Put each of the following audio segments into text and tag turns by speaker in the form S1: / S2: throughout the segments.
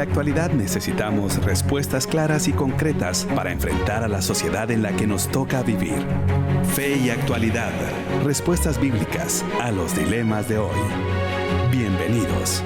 S1: la actualidad necesitamos respuestas claras y concretas para enfrentar a la sociedad en la que nos toca vivir. Fe y actualidad. Respuestas bíblicas a los dilemas de hoy. Bienvenidos.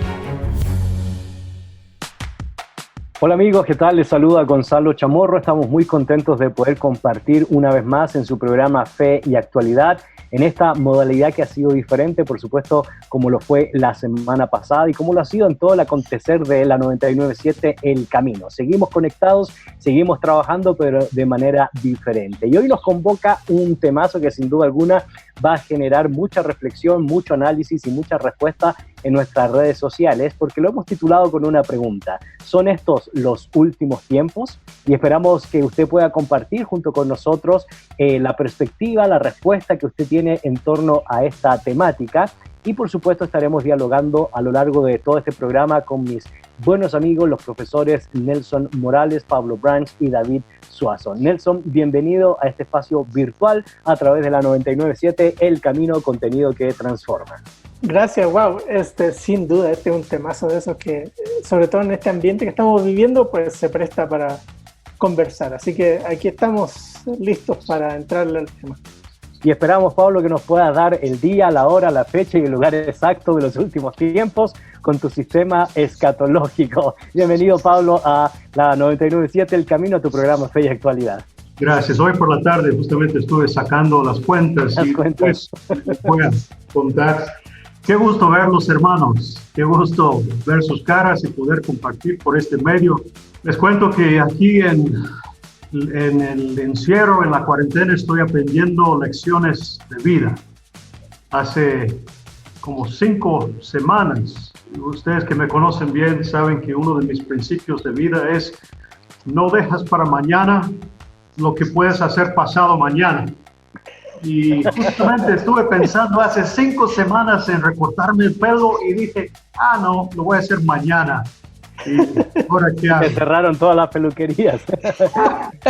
S2: Hola amigos, ¿qué tal? Les saluda Gonzalo Chamorro. Estamos muy contentos de poder compartir una vez más en su programa Fe y Actualidad, en esta modalidad que ha sido diferente, por supuesto, como lo fue la semana pasada y como lo ha sido en todo el acontecer de la 99.7 El Camino. Seguimos conectados, seguimos trabajando, pero de manera diferente. Y hoy nos convoca un temazo que sin duda alguna va a generar mucha reflexión, mucho análisis y mucha respuesta en nuestras redes sociales, porque lo hemos titulado con una pregunta. ¿Son estos los últimos tiempos? Y esperamos que usted pueda compartir junto con nosotros la perspectiva, la respuesta que usted tiene en torno a esta temática. Y por supuesto estaremos dialogando a lo largo de todo este programa con mis buenos amigos, los profesores Nelson Morales, Pablo Branch y David Suazo. Nelson, bienvenido a este espacio virtual a través de la 99.7 El Camino, contenido que transforma.
S3: Gracias, wow, sin duda, es un temazo de esos que, sobre todo en este ambiente que estamos viviendo, pues se presta para conversar. Así que aquí estamos listos para entrarle al tema.
S2: Y esperamos, Pablo, que nos puedas dar el día, la hora, la fecha y el lugar exacto de los últimos tiempos con tu sistema escatológico. Bienvenido, Pablo, a la 99.7 El Camino, a tu programa Fe y Actualidad.
S4: Gracias. Hoy por la tarde justamente estuve sacando las cuentas. Pues voy a contar. Qué gusto verlos, hermanos. Qué gusto ver sus caras y poder compartir por este medio. Les cuento que aquí en el encierro, en la cuarentena, estoy aprendiendo lecciones de vida. Hace como 5 semanas, ustedes que me conocen bien saben que uno de mis principios de vida es: no dejas para mañana lo que puedes hacer pasado mañana. Y justamente estuve pensando hace 5 semanas en recortarme el pelo y dije, no, lo voy a hacer mañana. Y ahora qué hago.
S2: Se cerraron todas las peluquerías.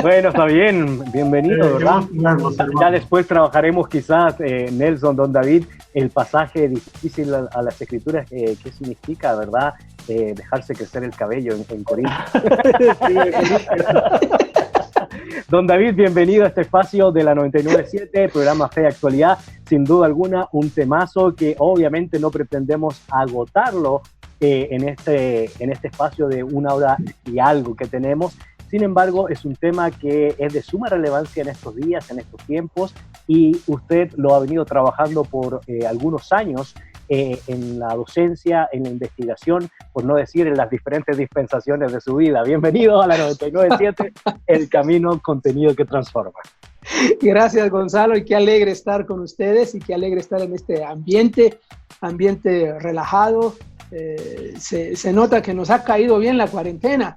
S2: Bueno, está bien, bienvenido, ¿verdad? Ya después trabajaremos quizás, Nelson, don David, el pasaje difícil a las escrituras, qué significa, ¿verdad? Dejarse crecer el cabello en Corinto. Don David, bienvenido a este espacio de la 99.7, programa Fe y Actualidad. Sin duda alguna, un temazo que obviamente no pretendemos agotarlo en este espacio de 1 hora y algo que tenemos. Sin embargo, es un tema que es de suma relevancia en estos días, en estos tiempos, y usted lo ha venido trabajando por algunos años en la docencia, en la investigación, por no decir en las diferentes dispensaciones de su vida. Bienvenido a la 99.7, El Camino, contenido que transforma.
S3: Gracias, Gonzalo, y qué alegre estar con ustedes y qué alegre estar en este ambiente relajado. Se nota que nos ha caído bien la cuarentena.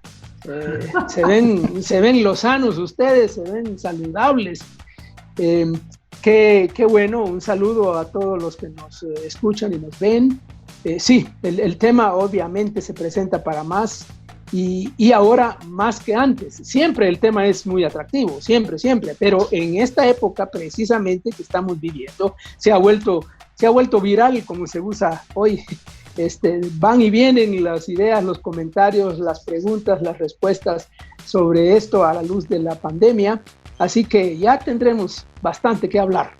S3: Se ven lozanos ustedes, se ven saludables. Qué bueno, un saludo a todos los que nos escuchan y nos ven. Sí, el tema obviamente se presenta para más y ahora más que antes. Siempre el tema es muy atractivo, siempre, pero en esta época precisamente que estamos viviendo se ha vuelto viral, como se usa hoy. Van y vienen las ideas, los comentarios, las preguntas, las respuestas sobre esto a la luz de la pandemia. Así que ya tendremos bastante que hablar.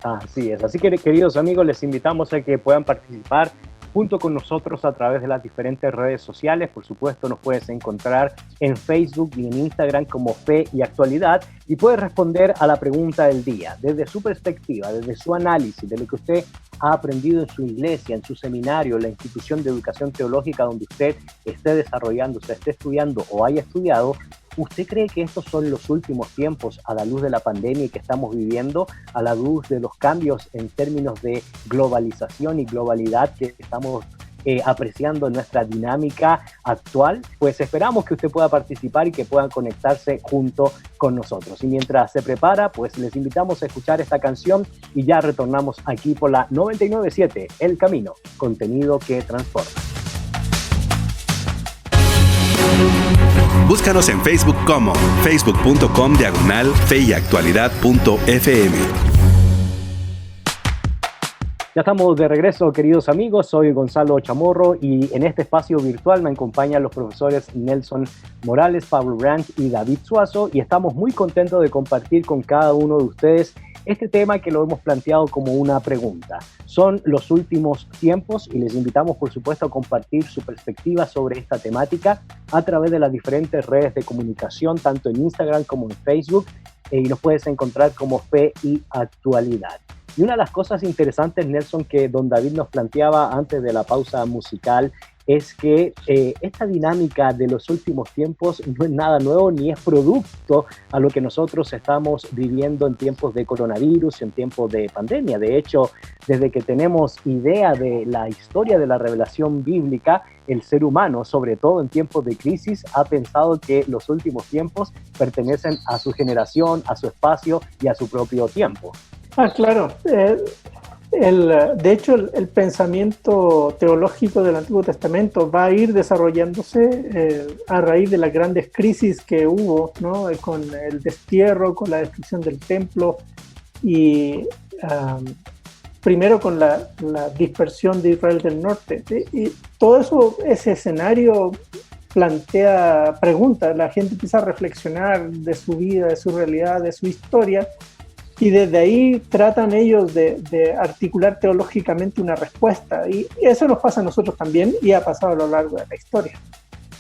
S2: Así es. Así que, queridos amigos, les invitamos a que puedan participar junto con nosotros a través de las diferentes redes sociales. Por supuesto, nos puedes encontrar en Facebook y en Instagram como Fe y Actualidad y puedes responder a la pregunta del día desde su perspectiva, desde su análisis, de lo que usted ha aprendido en su iglesia, en su seminario, en la institución de educación teológica donde usted esté desarrollándose, esté estudiando o haya estudiado. ¿Usted cree que estos son los últimos tiempos a la luz de la pandemia que estamos viviendo, a la luz de los cambios en términos de globalización y globalidad que estamos apreciando en nuestra dinámica actual? Pues esperamos que usted pueda participar y que puedan conectarse junto con nosotros. Y mientras se prepara, pues les invitamos a escuchar esta canción y ya retornamos aquí por la 99.7 El Camino, contenido que transforma.
S1: Búscanos en Facebook como facebook.com/feyactualidad.fm.
S2: Ya estamos de regreso, queridos amigos. Soy Gonzalo Chamorro y en este espacio virtual me acompañan los profesores Nelson Morales, Pablo Branch y David Suazo, y estamos muy contentos de compartir con cada uno de ustedes este tema que lo hemos planteado como una pregunta. Son los últimos tiempos y les invitamos, por supuesto, a compartir su perspectiva sobre esta temática a través de las diferentes redes de comunicación, tanto en Instagram como en Facebook, y nos puedes encontrar como Fe y Actualidad. Y una de las cosas interesantes, Nelson, que don David nos planteaba antes de la pausa musical, es que esta dinámica de los últimos tiempos no es nada nuevo ni es producto a lo que nosotros estamos viviendo en tiempos de coronavirus, en tiempos de pandemia. De hecho, desde que tenemos idea de la historia de la revelación bíblica, el ser humano, sobre todo en tiempos de crisis, ha pensado que los últimos tiempos pertenecen a su generación, a su espacio y a su propio tiempo.
S3: Claro. De hecho, el pensamiento teológico del Antiguo Testamento va a ir desarrollándose a raíz de las grandes crisis que hubo, ¿no? Con el destierro, con la destrucción del templo y primero con la dispersión de Israel del norte. Y todo eso, ese escenario plantea preguntas. La gente empieza a reflexionar de su vida, de su realidad, de su historia. Y desde ahí tratan ellos de articular teológicamente una respuesta. Y eso nos pasa a nosotros también y ha pasado a lo largo de la historia.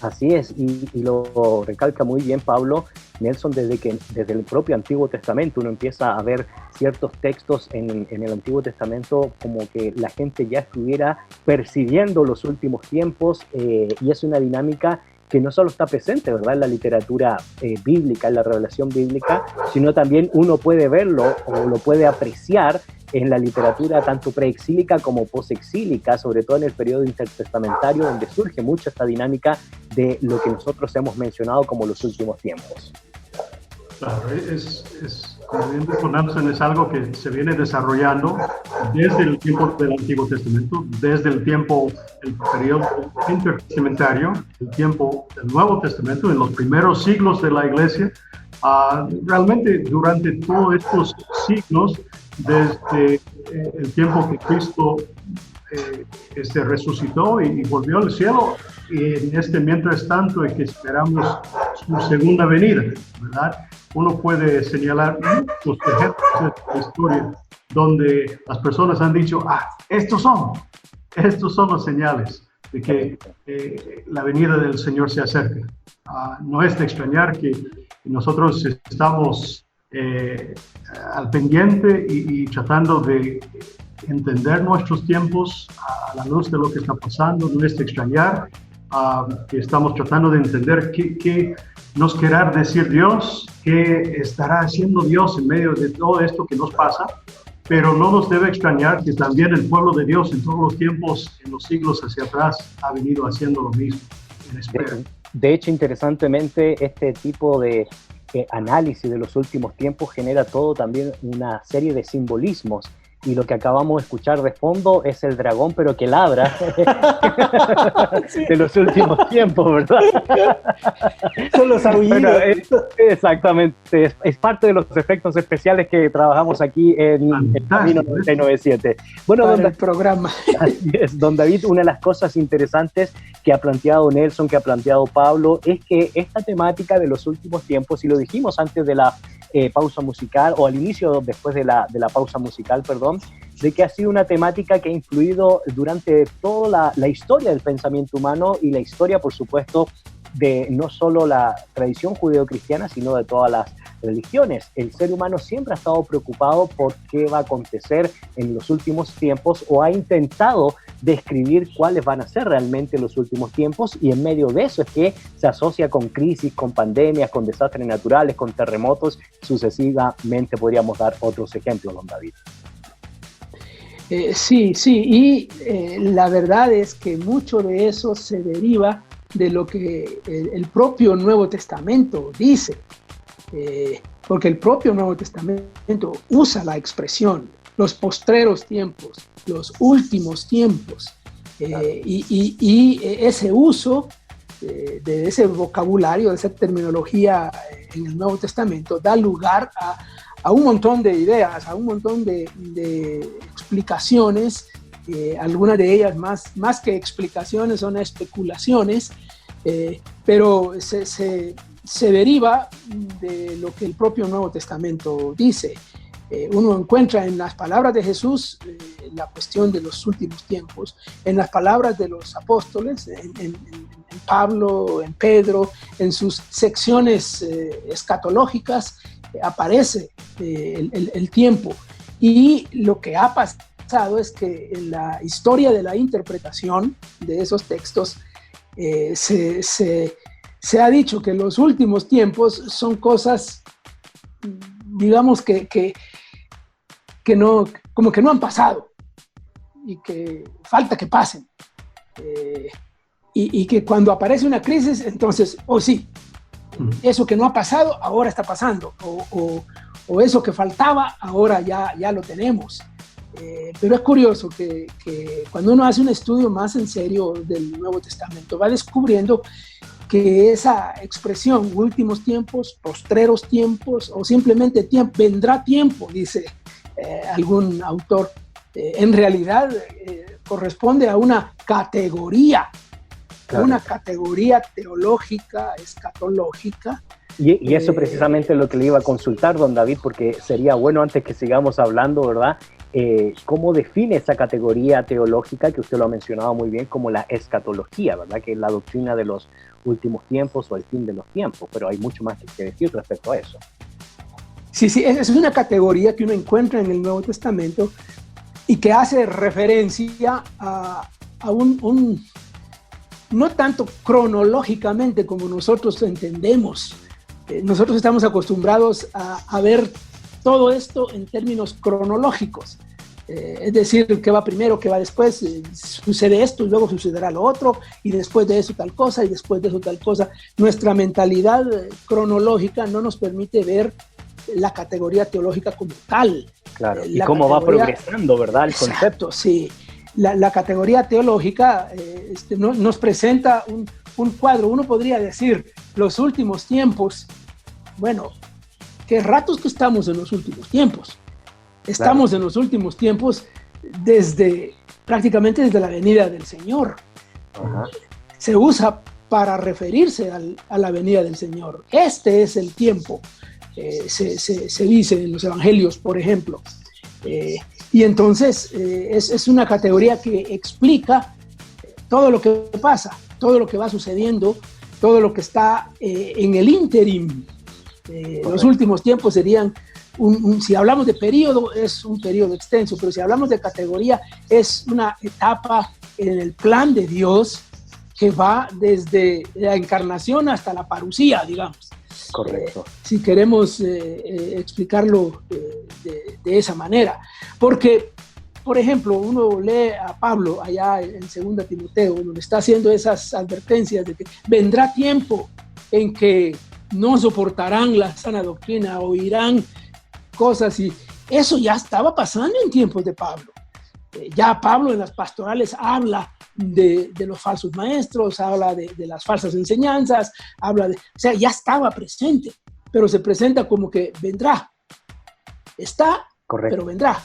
S2: Así es, y lo recalca muy bien Pablo. Nelson, desde el propio Antiguo Testamento uno empieza a ver ciertos textos en el Antiguo Testamento como que la gente ya estuviera percibiendo los últimos tiempos, y es una dinámica que no solo está presente, ¿verdad?, en la literatura bíblica, en la revelación bíblica, sino también uno puede verlo o lo puede apreciar en la literatura tanto preexílica como posexílica, sobre todo en el periodo intertestamentario, donde surge mucho esta dinámica de lo que nosotros hemos mencionado como los últimos tiempos.
S4: Claro, como bien dijo Nelson, es algo que se viene desarrollando desde el tiempo del Antiguo Testamento, desde el periodo intertestamentario, el tiempo del Nuevo Testamento, en los primeros siglos de la Iglesia. Realmente durante todos estos siglos, desde el tiempo que Cristo resucitó y volvió al cielo, y en mientras tanto es que esperamos su segunda venida, ¿verdad? Uno puede señalar muchos ejemplos de la historia donde las personas han dicho, estos son las señales de que la venida del Señor se acerca. No es de extrañar que nosotros estamos al pendiente y tratando de entender nuestros tiempos a la luz de lo que está pasando. No es de extrañar que estamos tratando de entender qué nos querrá decir Dios, qué estará haciendo Dios en medio de todo esto que nos pasa, pero no nos debe extrañar que también el pueblo de Dios en todos los tiempos, en los siglos hacia atrás, ha venido haciendo lo mismo en espera.
S2: De hecho, interesantemente, este tipo de análisis de los últimos tiempos genera todo también una serie de simbolismos. Y lo que acabamos de escuchar de fondo es el dragón, pero que ladra de los últimos tiempos, ¿verdad?
S3: Son los aullidos.
S2: Bueno, exactamente, es parte de los efectos especiales que trabajamos aquí en Camino 997. Bueno,
S3: el programa.
S2: Así es, don David, una de las cosas interesantes que ha planteado Nelson, que ha planteado Pablo, es que esta temática de los últimos tiempos, y lo dijimos antes de la pausa musical, o al inicio, después de la pausa musical, perdón, de que ha sido una temática que ha influido durante toda la historia del pensamiento humano y la historia, por supuesto, de no solo la tradición judeocristiana, sino de todas las religiones. El ser humano siempre ha estado preocupado por qué va a acontecer en los últimos tiempos, o ha intentado describir cuáles van a ser realmente los últimos tiempos, y en medio de eso es que se asocia con crisis, con pandemias, con desastres naturales, con terremotos. Sucesivamente podríamos dar otros ejemplos, don David.
S3: Sí, y la verdad es que mucho de eso se deriva de lo que el propio Nuevo Testamento dice, porque el propio Nuevo Testamento usa la expresión los postreros tiempos, los últimos tiempos, y ese uso de ese vocabulario, de esa terminología en el Nuevo Testamento da lugar a un montón de ideas, a un montón de explicaciones, algunas de ellas más que explicaciones son especulaciones, pero se deriva de lo que el propio Nuevo Testamento dice. Uno encuentra en las palabras de Jesús la cuestión de los últimos tiempos, en las palabras de los apóstoles, en Pablo, en Pedro, en sus secciones escatológicas, aparece el tiempo. Y lo que ha pasado es que en la historia de la interpretación de esos textos se ha dicho que los últimos tiempos son cosas, digamos, que no, como que no han pasado y que falta que pasen. Y que cuando aparece una crisis, entonces, sí, eso que no ha pasado, ahora está pasando, o eso que faltaba, ahora ya lo tenemos. Pero es curioso que cuando uno hace un estudio más en serio del Nuevo Testamento, va descubriendo que esa expresión, últimos tiempos, postreros tiempos, o simplemente tiempo, vendrá tiempo, dice algún autor, en realidad corresponde a una categoría, claro, una categoría teológica, escatológica.
S2: Y eso precisamente es lo que le iba a consultar, don David, porque sería bueno, antes que sigamos hablando, ¿verdad? ¿Cómo define esa categoría teológica, que usted lo ha mencionado muy bien, como la escatología, ¿verdad? Que es la doctrina de los últimos tiempos o el fin de los tiempos, pero hay mucho más que decir respecto a eso.
S3: Sí, es una categoría que uno encuentra en el Nuevo Testamento y que hace referencia a un no tanto cronológicamente como nosotros entendemos. Nosotros estamos acostumbrados a ver todo esto en términos cronológicos. Es decir, qué va primero, qué va después, sucede esto y luego sucederá lo otro, y después de eso tal cosa, y después de eso tal cosa. Nuestra mentalidad cronológica no nos permite ver la categoría teológica como tal.
S2: Claro, y cómo va progresando, ¿verdad? El
S3: exacto,
S2: concepto.
S3: Sí. La categoría teológica nos presenta un cuadro. Uno podría decir, los últimos tiempos, bueno, qué ratos que estamos en los últimos tiempos. Estamos claro en los últimos tiempos prácticamente desde la venida del Señor. Ajá. Se usa para referirse a la venida del Señor. Este es el tiempo, se dice en los evangelios, por ejemplo. Y entonces es una categoría que explica todo lo que pasa, todo lo que va sucediendo, todo lo que está en el ínterim. Los últimos tiempos serían, si hablamos de periodo, es un periodo extenso, pero si hablamos de categoría, es una etapa en el plan de Dios que va desde la encarnación hasta la parucía, digamos.
S2: Correcto.
S3: Si queremos explicarlo de esa manera. Porque, por ejemplo, uno lee a Pablo allá en 2 Timoteo, donde está haciendo esas advertencias de que vendrá tiempo en que no soportarán la sana doctrina, oirán cosas, y eso ya estaba pasando en tiempos de Pablo. Ya Pablo en las pastorales habla de los falsos maestros, habla de las falsas enseñanzas, o sea, ya estaba presente, pero se presenta como que vendrá. Está, correcto, pero vendrá.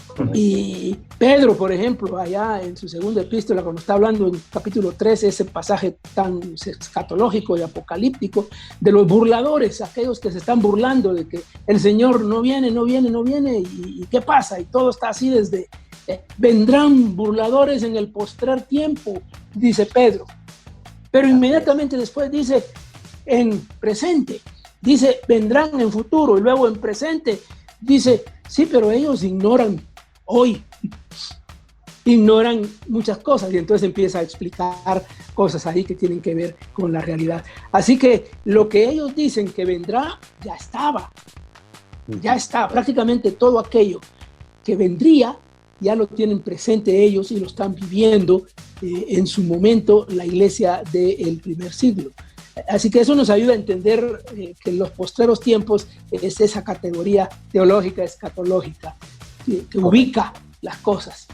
S3: Correcto. Y Pedro, por ejemplo, allá en su segunda epístola, cuando está hablando en capítulo 13, ese pasaje tan escatológico y apocalíptico, de los burladores, aquellos que se están burlando de que el Señor no viene, y ¿qué pasa? Y todo está así desde... vendrán burladores en el postrer tiempo, dice Pedro. Pero inmediatamente después dice en presente, dice vendrán en futuro, y luego en presente dice, sí, pero ellos ignoran hoy, ignoran muchas cosas, y entonces empieza a explicar cosas ahí que tienen que ver con la realidad. Así que lo que ellos dicen que vendrá, ya está, prácticamente todo aquello que vendría, ya lo tienen presente ellos y lo están viviendo en su momento la iglesia del primer siglo. Así que eso nos ayuda a entender que en los postreros tiempos es esa categoría teológica, escatológica, que ubica las cosas.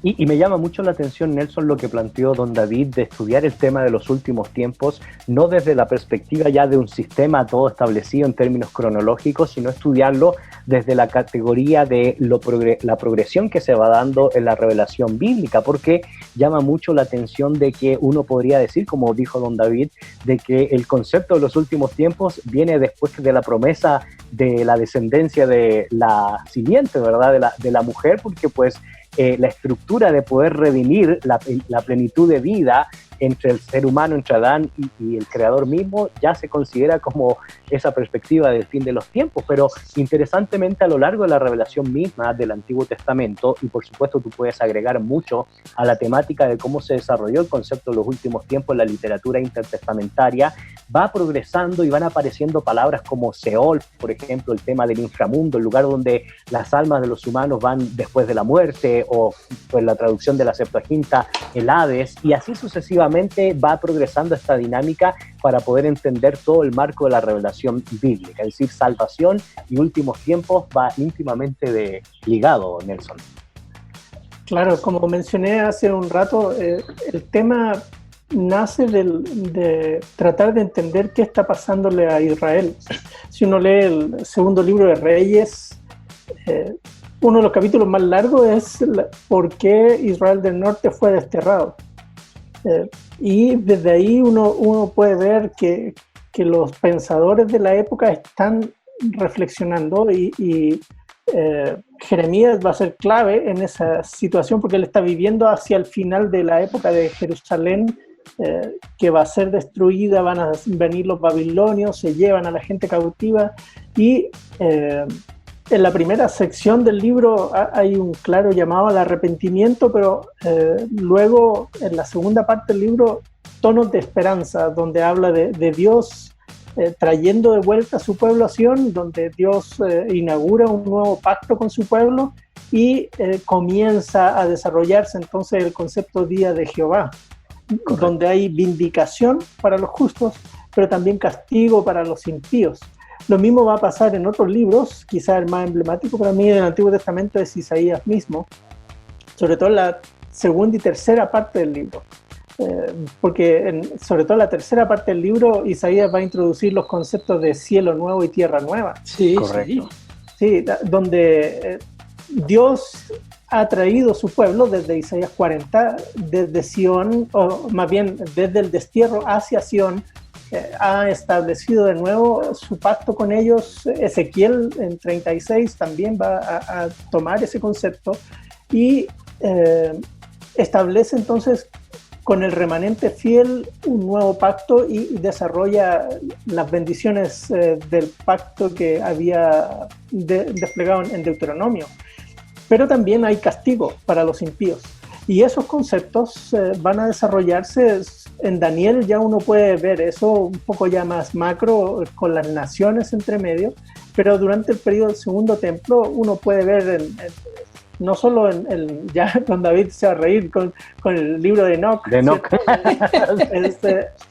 S2: Y me llama mucho la atención, Nelson, lo que planteó don David de estudiar el tema de los últimos tiempos, no desde la perspectiva ya de un sistema todo establecido en términos cronológicos, sino estudiarlo desde la categoría de la progresión que se va dando en la revelación bíblica, porque llama mucho la atención de que uno podría decir, como dijo don David, de que el concepto de los últimos tiempos viene después de la promesa de la descendencia de la simiente, ¿verdad? De la mujer, porque pues la estructura de poder redimir la plenitud de vida entre el ser humano, entre Adán y el Creador mismo, ya se considera como esa perspectiva del fin de los tiempos. Pero interesantemente, a lo largo de la revelación misma del Antiguo Testamento, y por supuesto tú puedes agregar mucho a la temática de cómo se desarrolló el concepto de los últimos tiempos en la literatura intertestamentaria, va progresando y van apareciendo palabras como Seol, por ejemplo, el tema del inframundo, el lugar donde las almas de los humanos van después de la muerte, o pues la traducción de la Septuaginta, el Hades, y así sucesivamente va progresando esta dinámica para poder entender todo el marco de la revelación bíblica, es decir, salvación y últimos tiempos va íntimamente ligado, Nelson.
S3: Claro, como mencioné hace un rato, el tema nace de tratar de entender qué está pasándole a Israel. Si uno lee el segundo libro de Reyes, uno de los capítulos más largos es por qué Israel del Norte fue desterrado. Y desde ahí uno puede ver que los pensadores de la época están reflexionando y Jeremías va a ser clave en esa situación porque él está viviendo hacia el final de la época de Jerusalén, que va a ser destruida, van a venir los babilonios, se llevan a la gente cautiva y en la primera sección del libro hay un claro llamado al arrepentimiento, pero luego en la segunda parte del libro tonos de esperanza, donde habla de Dios trayendo de vuelta a su pueblo a Sion, donde Dios inaugura un nuevo pacto con su pueblo y comienza a desarrollarse entonces el concepto Día de Jehová. Correcto. Donde hay vindicación para los justos, pero también castigo para los impíos. Lo mismo va a pasar en otros libros, quizás el más emblemático para mí del Antiguo Testamento es Isaías mismo, sobre todo en la segunda y tercera parte del libro. Porque sobre todo en la tercera parte del libro, Isaías va a introducir los conceptos de cielo nuevo y tierra nueva.
S2: Sí, correcto.
S3: Sí, donde Dios ha traído su pueblo desde Isaías 40, desde Sion, o más bien desde el destierro hacia Sion, ha establecido de nuevo su pacto con ellos. Ezequiel en 36 también va a tomar ese concepto y establece entonces con el remanente fiel un nuevo pacto y desarrolla las bendiciones del pacto que había desplegado en Deuteronomio. Pero también hay castigo para los impíos. Y esos conceptos van a desarrollarse en Daniel, ya uno puede ver eso un poco ya más macro, con las naciones entre medio, pero durante el periodo del Segundo Templo uno puede ver, no solo ya don David se va a reír con el libro de Enoch.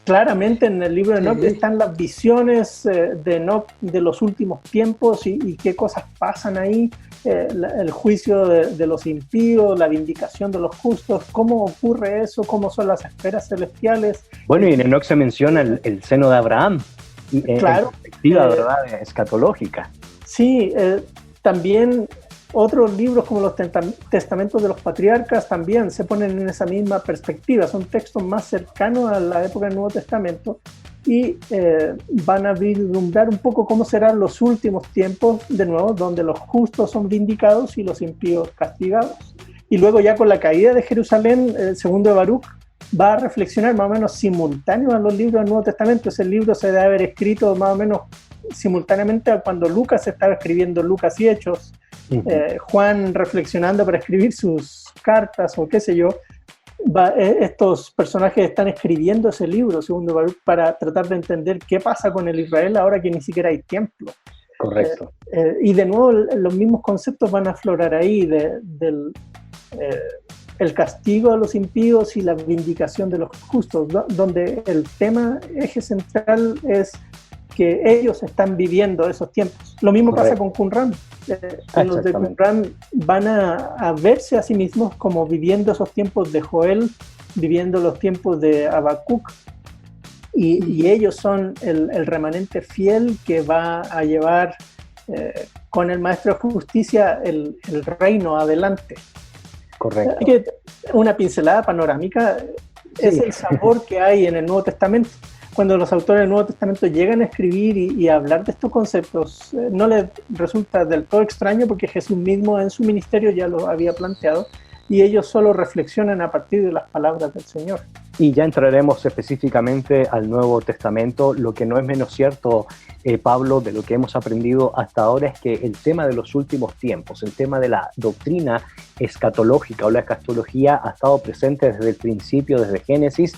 S3: Claramente en el libro de Enoch están las visiones de Enoch de los últimos tiempos y qué cosas pasan ahí. El juicio de los impíos, la vindicación de los justos, cómo ocurre eso, cómo son las esferas celestiales.
S2: Bueno, y en Enoch se menciona el seno de Abraham,
S3: claro,
S2: en perspectiva, ¿verdad?, escatológica.
S3: Sí, también otros libros como los testamentos de los patriarcas también se ponen en esa misma perspectiva, son textos más cercanos a la época del Nuevo Testamento y van a vislumbrar un poco cómo serán los últimos tiempos, de nuevo, donde los justos son vindicados y los impíos castigados. Y luego ya con la caída de Jerusalén, el segundo de Baruch va a reflexionar más o menos simultáneo a los libros del Nuevo Testamento. Ese libro se debe haber escrito más o menos simultáneamente a cuando Lucas estaba escribiendo Lucas y Hechos, Juan reflexionando para escribir sus cartas o qué sé yo. Estos personajes están escribiendo ese libro, segundo Baruch, para tratar de entender qué pasa con el Israel ahora que ni siquiera hay templo.
S2: Correcto.
S3: Y de nuevo los mismos conceptos van a aflorar ahí del el castigo a los impíos y la vindicación de los justos, donde el tema eje central es que ellos están viviendo esos tiempos. Lo mismo pasa con Qumran. Los de Qumran van a verse a sí mismos como viviendo esos tiempos de Joel, viviendo los tiempos de Habacuc, y ellos son el remanente fiel que va a llevar con el Maestro de Justicia el reino adelante.
S2: Correcto.
S3: Así que una pincelada panorámica es el sabor que hay en el Nuevo Testamento. Cuando los autores del Nuevo Testamento llegan a escribir y a hablar de estos conceptos, no les resulta del todo extraño, porque Jesús mismo en su ministerio ya lo había planteado, y ellos solo reflexionan a partir de las palabras del Señor.
S2: Y ya entraremos específicamente al Nuevo Testamento. Lo que no es menos cierto, Pablo, de lo que hemos aprendido hasta ahora, es que el tema de los últimos tiempos, el tema de la doctrina escatológica o la escatología, ha estado presente desde el principio, desde Génesis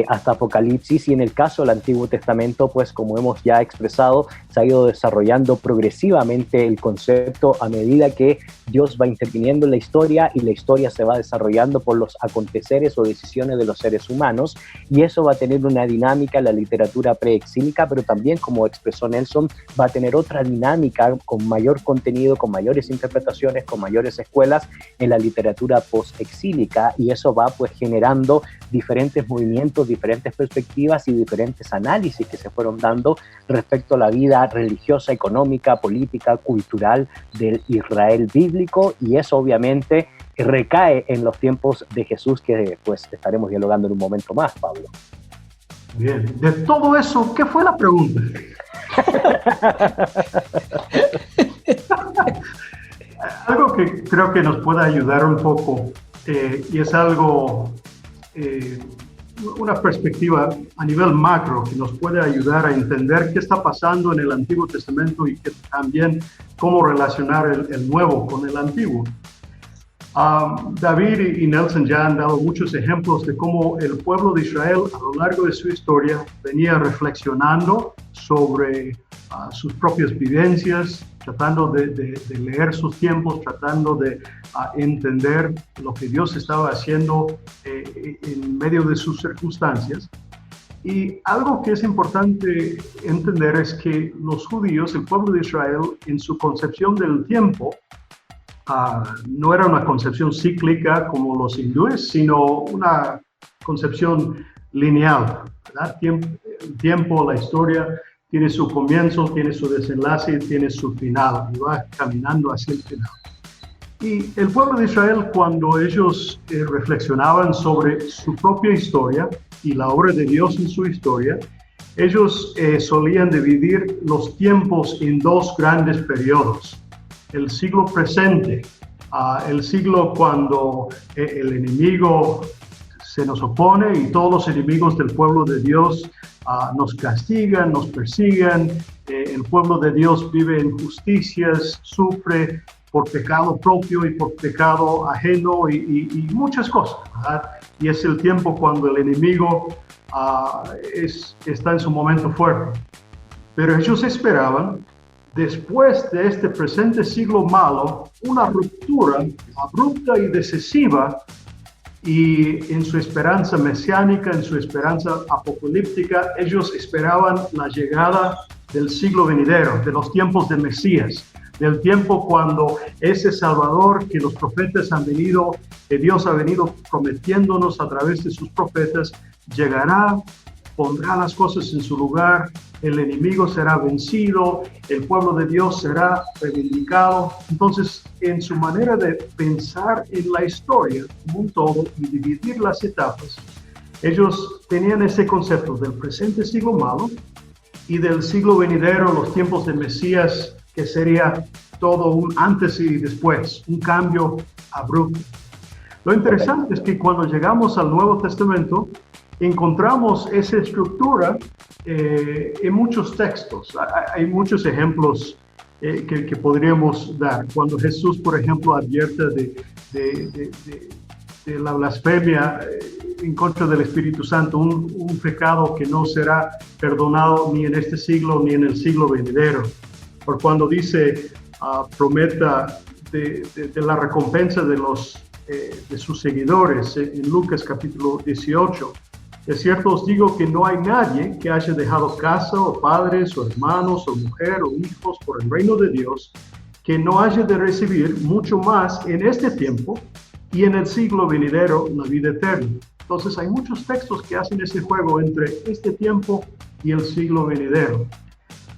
S2: hasta Apocalipsis, y en el caso del Antiguo Testamento, pues como hemos ya expresado, se ha ido desarrollando progresivamente el concepto a medida que Dios va interviniendo en la historia, y la historia se va desarrollando por los aconteceres o decisiones de los seres humanos, y eso va a tener una dinámica en la literatura preexílica, pero también, como expresó Nelson, va a tener otra dinámica con mayor contenido, con mayores interpretaciones, con mayores escuelas en la literatura postexílica, y eso va pues generando diferentes movimientos, diferentes perspectivas y diferentes análisis que se fueron dando respecto a la vida religiosa, económica, política, cultural del Israel bíblico, y eso obviamente recae en los tiempos de Jesús, que pues estaremos dialogando en un momento más, Pablo.
S4: Bien, de todo eso, ¿qué fue la pregunta? Algo que creo que nos puede ayudar un poco, y es algo, una perspectiva a nivel macro que nos puede ayudar a entender qué está pasando en el Antiguo Testamento, y que también cómo relacionar el Nuevo con el Antiguo. David y Nelson ya han dado muchos ejemplos de cómo el pueblo de Israel a lo largo de su historia venía reflexionando sobre sus propias vivencias, tratando de leer sus tiempos, tratando de entender lo que Dios estaba haciendo en medio de sus circunstancias. Y algo que es importante entender es que los judíos, el pueblo de Israel, en su concepción del tiempo, no era una concepción cíclica como los hindúes, sino una concepción lineal, ¿verdad? El tiempo, la historia, tiene su comienzo, tiene su desenlace y tiene su final, y va caminando hacia el final. Y el pueblo de Israel, cuando ellos reflexionaban sobre su propia historia y la obra de Dios en su historia, ellos solían dividir los tiempos en dos grandes periodos. El siglo presente, el siglo cuando el enemigo se nos opone y todos los enemigos del pueblo de Dios nos castigan, nos persiguen, el pueblo de Dios vive injusticias, sufre por pecado propio y por pecado ajeno y muchas cosas, ¿verdad? Y es el tiempo cuando el enemigo está en su momento fuerte. Pero ellos esperaban, después de este presente siglo malo, una ruptura abrupta y decisiva, y en su esperanza mesiánica, en su esperanza apocalíptica, ellos esperaban la llegada del siglo venidero, de los tiempos de Mesías, del tiempo cuando ese Salvador que los profetas han venido, que Dios ha venido prometiéndonos a través de sus profetas, llegará, pondrá las cosas en su lugar, el enemigo será vencido, el pueblo de Dios será reivindicado. Entonces, en su manera de pensar en la historia como un todo y dividir las etapas, ellos tenían ese concepto del presente siglo malo y del siglo venidero, los tiempos de Mesías, que sería todo un antes y después, un cambio abrupto. Lo interesante es que cuando llegamos al Nuevo Testamento, encontramos esa estructura en muchos textos. Hay muchos ejemplos que podríamos dar. Cuando Jesús, por ejemplo, advierte de la blasfemia en contra del Espíritu Santo, un pecado que no será perdonado ni en este siglo ni en el siglo venidero. Por cuando dice, prometa de la recompensa de sus seguidores en Lucas capítulo 18, De cierto os digo que no hay nadie que haya dejado casa o padres o hermanos o mujer o hijos por el reino de Dios que no haya de recibir mucho más en este tiempo y en el siglo venidero la vida eterna. Entonces hay muchos textos que hacen ese juego entre este tiempo y el siglo venidero.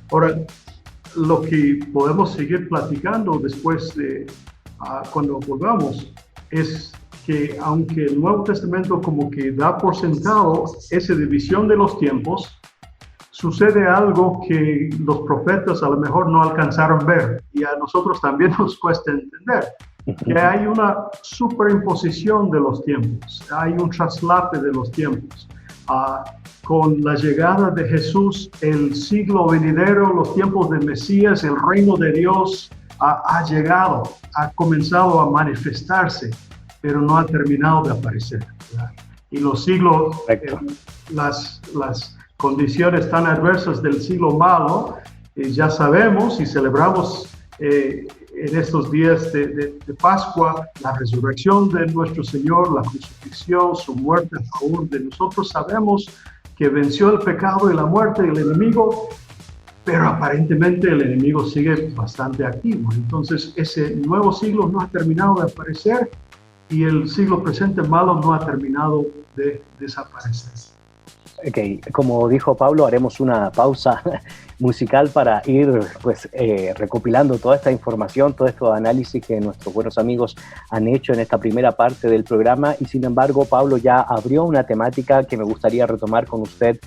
S4: Ahora, lo que podemos seguir platicando después de cuando volvamos es que aunque el Nuevo Testamento como que da por sentado esa división de los tiempos, sucede algo que los profetas a lo mejor no alcanzaron a ver y a nosotros también nos cuesta entender, que hay una superimposición de los tiempos, hay un traslape de los tiempos. Con la llegada de Jesús, el siglo venidero, los tiempos del Mesías, el reino de Dios ha llegado, ha comenzado a manifestarse, pero no ha terminado de aparecer, ¿verdad? Y los siglos, las condiciones tan adversas del siglo malo, ya sabemos y celebramos en estos días de Pascua la resurrección de nuestro Señor, la crucifixión, su muerte a favor de nosotros. Sabemos que venció el pecado y la muerte y el enemigo, pero aparentemente el enemigo sigue bastante activo. Entonces ese nuevo siglo no ha terminado de aparecer y el siglo presente malo no ha terminado de desaparecer.
S2: Okay. Como dijo Pablo, haremos una pausa musical para ir recopilando toda esta información, todo este análisis que nuestros buenos amigos han hecho en esta primera parte del programa. Y sin embargo, Pablo ya abrió una temática que me gustaría retomar con usted,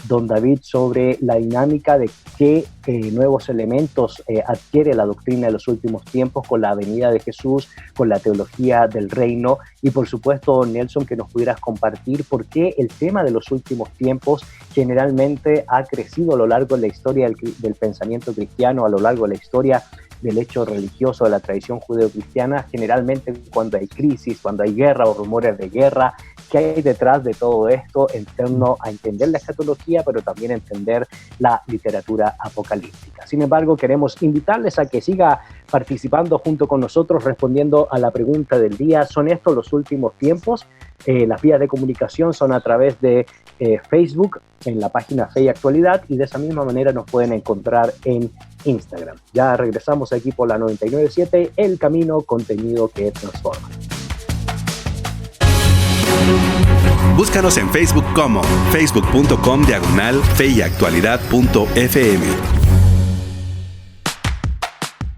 S2: don David, sobre la dinámica de qué nuevos elementos adquiere la doctrina de los últimos tiempos con la venida de Jesús, con la teología del reino. Y por supuesto, Nelson, que nos pudieras compartir por qué el tema de los últimos tiempos generalmente ha crecido a lo largo de la historia del pensamiento cristiano, a lo largo de la historia del hecho religioso de la tradición judeocristiana. Generalmente cuando hay crisis, cuando hay guerra o rumores de guerra, ¿qué hay detrás de todo esto en torno a entender la escatología, pero también entender la literatura apocalíptica? Sin embargo, queremos invitarles a que siga participando junto con nosotros, respondiendo a la pregunta del día. ¿Son estos los últimos tiempos? Las vías de comunicación son a través de Facebook, en la página Fe y Actualidad, y de esa misma manera nos pueden encontrar en Instagram. Ya regresamos aquí por la 99.7, El Camino, contenido que transforma.
S1: Búscanos en Facebook como facebook.com/feyactualidad.fm.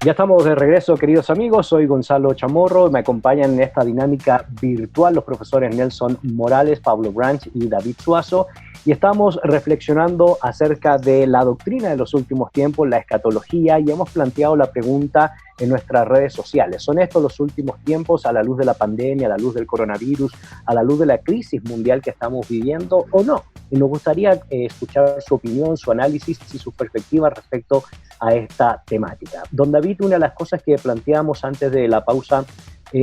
S2: Ya estamos de regreso, queridos amigos. Soy Gonzalo Chamorro. Me acompañan en esta dinámica virtual los profesores Nelson Morales, Pablo Branch y David Suazo. Y estamos reflexionando acerca de la doctrina de los últimos tiempos, la escatología, y hemos planteado la pregunta en nuestras redes sociales. ¿Son estos los últimos tiempos a la luz de la pandemia, a la luz del coronavirus, a la luz de la crisis mundial que estamos viviendo o no? Y nos gustaría escuchar su opinión, su análisis y su perspectiva respecto a esta temática. Don David, una de las cosas que planteamos antes de la pausa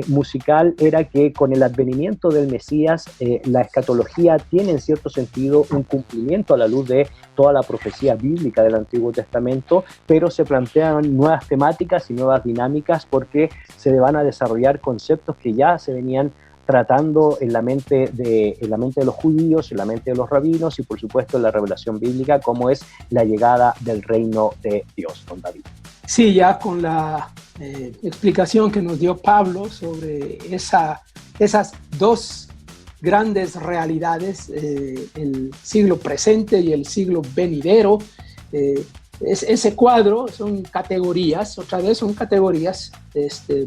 S2: musical era que con el advenimiento del Mesías, la escatología tiene en cierto sentido un cumplimiento a la luz de toda la profecía bíblica del Antiguo Testamento, pero se plantean nuevas temáticas y nuevas dinámicas porque se van a desarrollar conceptos que ya se venían tratando en la mente de los judíos, en la mente de los rabinos y por supuesto en la revelación bíblica, como es la llegada del reino de Dios, don David.
S3: Sí, ya con la explicación que nos dio Pablo sobre esas dos grandes realidades, el siglo presente y el siglo venidero, ese cuadro son categorías, otra vez son categorías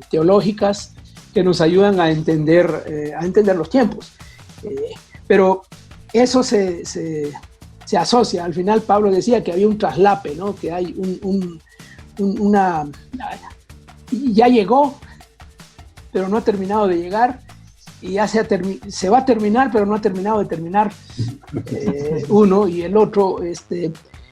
S3: teológicas que nos ayudan a entender los tiempos. Pero eso se asocia. Al final Pablo decía que había un traslape, ¿no? Que hay ya llegó, pero no ha terminado de llegar, y ya se va a terminar, pero no ha terminado de terminar uno y el otro.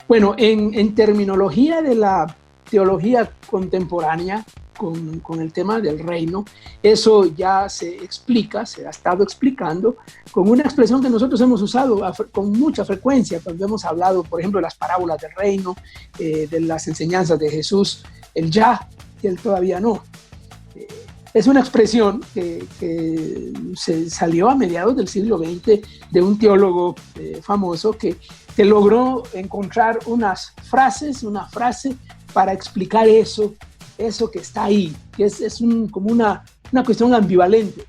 S3: Bueno, en terminología de la teología contemporánea, con el tema del reino, eso ya se explica, se ha estado explicando con una expresión que nosotros hemos usado con mucha frecuencia cuando hemos hablado, por ejemplo, de las parábolas del reino, de las enseñanzas de Jesús, el ya y el todavía no. Es una expresión que se salió a mediados del siglo XX de un teólogo famoso que logró encontrar una frase para explicar eso que está ahí, que es como una cuestión ambivalente.